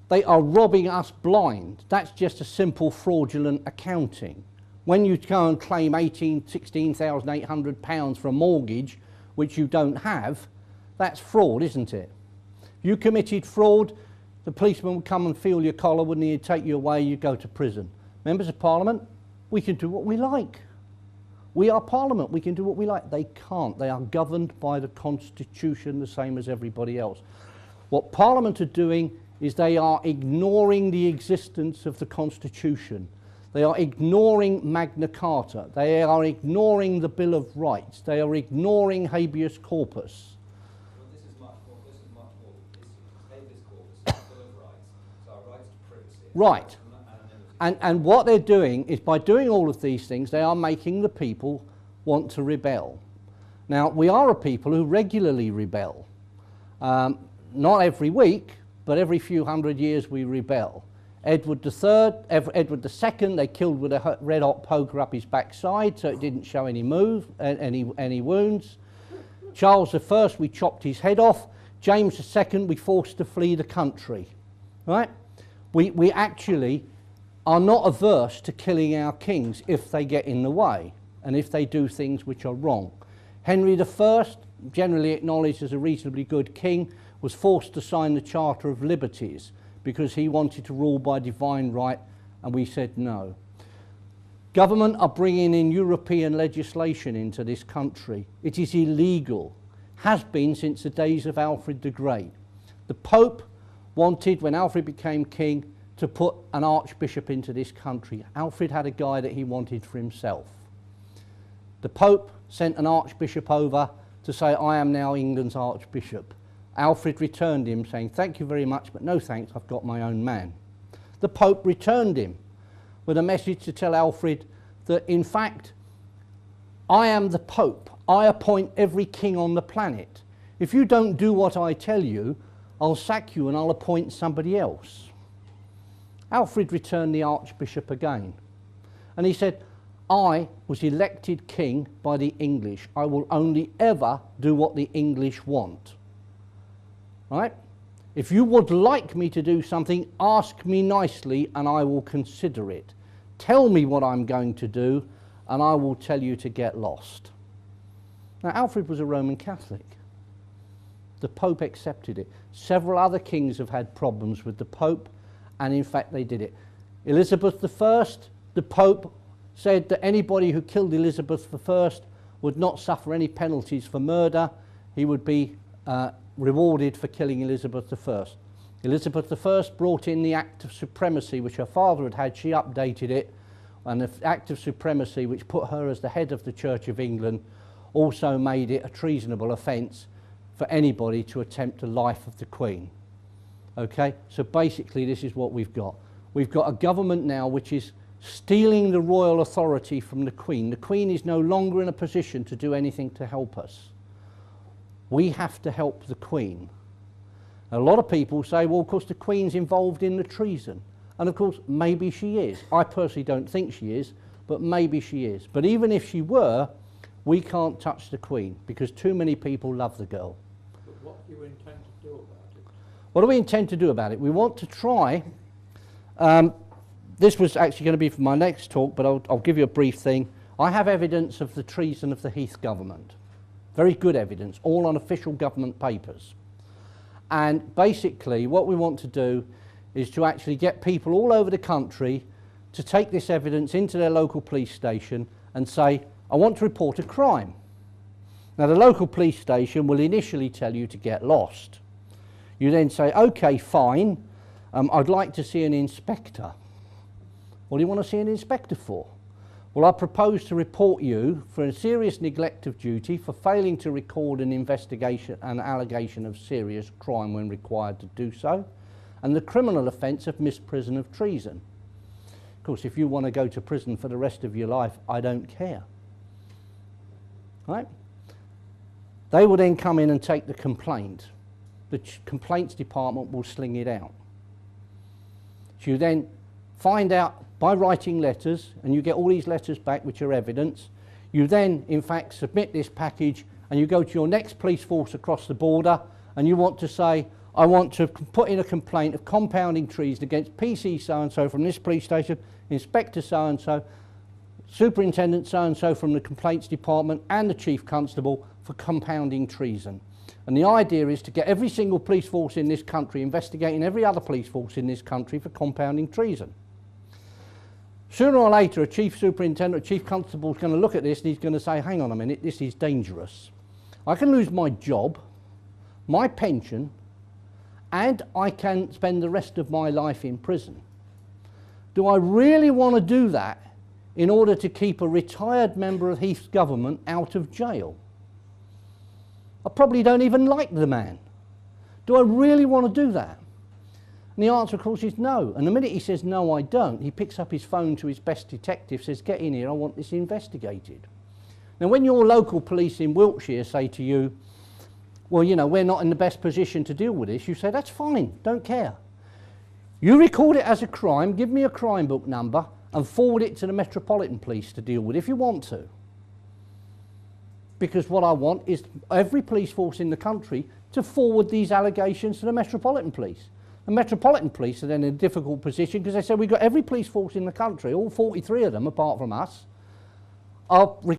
They are robbing us blind. That's just a simple fraudulent accounting. When you go and claim £16,800 for a mortgage, which you don't have, that's fraud, isn't it? If you committed fraud, the policeman would come and feel your collar, wouldn't he? He'd take you away, you'd go to prison. Members of Parliament, we can do what we like. We are Parliament, we can do what we like. They can't. They are governed by the Constitution the same as everybody else. What Parliament are doing is they are ignoring the existence of the Constitution. They are ignoring Magna Carta. They are ignoring the Bill of Rights. They are ignoring habeas corpus. Well, this is much more than habeas corpus, the Bill of Rights, so our rights to privacy. Right. And what they're doing is by doing all of these things, they are making the people want to rebel. Now, we are a people who regularly rebel. Not every week, but every few hundred years we rebel. Edward II, they killed with a red-hot poker up his backside, so it didn't show any any wounds. Charles I, we chopped his head off. James II, we forced to flee the country. Right? We actually are not averse to killing our kings if they get in the way and if they do things which are wrong. Henry I, generally acknowledged as a reasonably good king, was forced to sign the Charter of Liberties because he wanted to rule by divine right, and we said no. Government are bringing in European legislation into this country. It is illegal, has been since the days of Alfred the Great. The Pope wanted, when Alfred became king, to put an archbishop into this country. Alfred had a guy that he wanted for himself. The Pope sent an archbishop over to say, I am now England's archbishop. Alfred returned him saying, thank you very much, but no thanks, I've got my own man. The Pope returned him with a message to tell Alfred that, in fact, I am the Pope. I appoint every king on the planet. If you don't do what I tell you, I'll sack you and I'll appoint somebody else. Alfred returned the archbishop again. And he said, I was elected king by the English. I will only ever do what the English want. Right? If you would like me to do something, ask me nicely and I will consider it. Tell me what I'm going to do and I will tell you to get lost. Now, Alfred was a Roman Catholic. The Pope accepted it. Several other kings have had problems with the Pope, and in fact they did it. Elizabeth I, the Pope said that anybody who killed Elizabeth I would not suffer any penalties for murder. He would be rewarded for killing Elizabeth I. Elizabeth I brought in the Act of Supremacy, which her father had had. She updated it, and the Act of Supremacy, which put her as the head of the Church of England, also made it a treasonable offence for anybody to attempt the life of the Queen. Okay, so basically this is what we've got. We've got a government now which is stealing the royal authority from the Queen. The Queen is no longer in a position to do anything to help us. We have to help the Queen. A lot of people say, well, of course the Queen's involved in the treason. And of course, maybe she is. I personally don't think she is, but maybe she is. But even if she were, we can't touch the Queen because too many people love the girl. But what do you intend to do about it? What do we intend to do about it? We want to try, this was actually going to be for my next talk, but I'll give you a brief thing. I have evidence of the treason of the Heath government. Very good evidence, all on official government papers. And basically what we want to do is to actually get people all over the country to take this evidence into their local police station and say, I want to report a crime. Now the local police station will initially tell you to get lost. You then say, okay, fine, I'd like to see an inspector. What do you want to see an inspector for? Well, I propose to report you for a serious neglect of duty, for failing to record an investigation, an allegation of serious crime when required to do so, and the criminal offence of misprision of treason. Of course, if you want to go to prison for the rest of your life, I don't care. Right? They will then come in and take the complaint. The complaints department will sling it out. So you then find out by writing letters, and you get all these letters back which are evidence. You then, in fact, submit this package and you go to your next police force across the border and you want to say, I want to put in a complaint of compounding treason against PC so-and-so from this police station, Inspector so-and-so, Superintendent so-and-so from the complaints department and the Chief Constable for compounding treason. And the idea is to get every single police force in this country investigating every other police force in this country for compounding treason. Sooner or later, a Chief Superintendent or Chief Constable is going to look at this and he's going to say, hang on a minute, this is dangerous. I can lose my job, my pension, and I can spend the rest of my life in prison. Do I really want to do that in order to keep a retired member of Heath's government out of jail? I probably don't even like the man. Do I really want to do that? And the answer, of course, is no. And the minute he says, no, I don't, he picks up his phone to his best detective, says, get in here, I want this investigated. Now, when your local police in Wiltshire say to you, well, you know, we're not in the best position to deal with this, you say, that's fine, don't care. You record it as a crime, give me a crime book number, and forward it to the Metropolitan Police to deal with if you want to. Because what I want is every police force in the country to forward these allegations to the Metropolitan Police. The Metropolitan Police are then in a difficult position because they say we've got every police force in the country, all 43 of them apart from us, are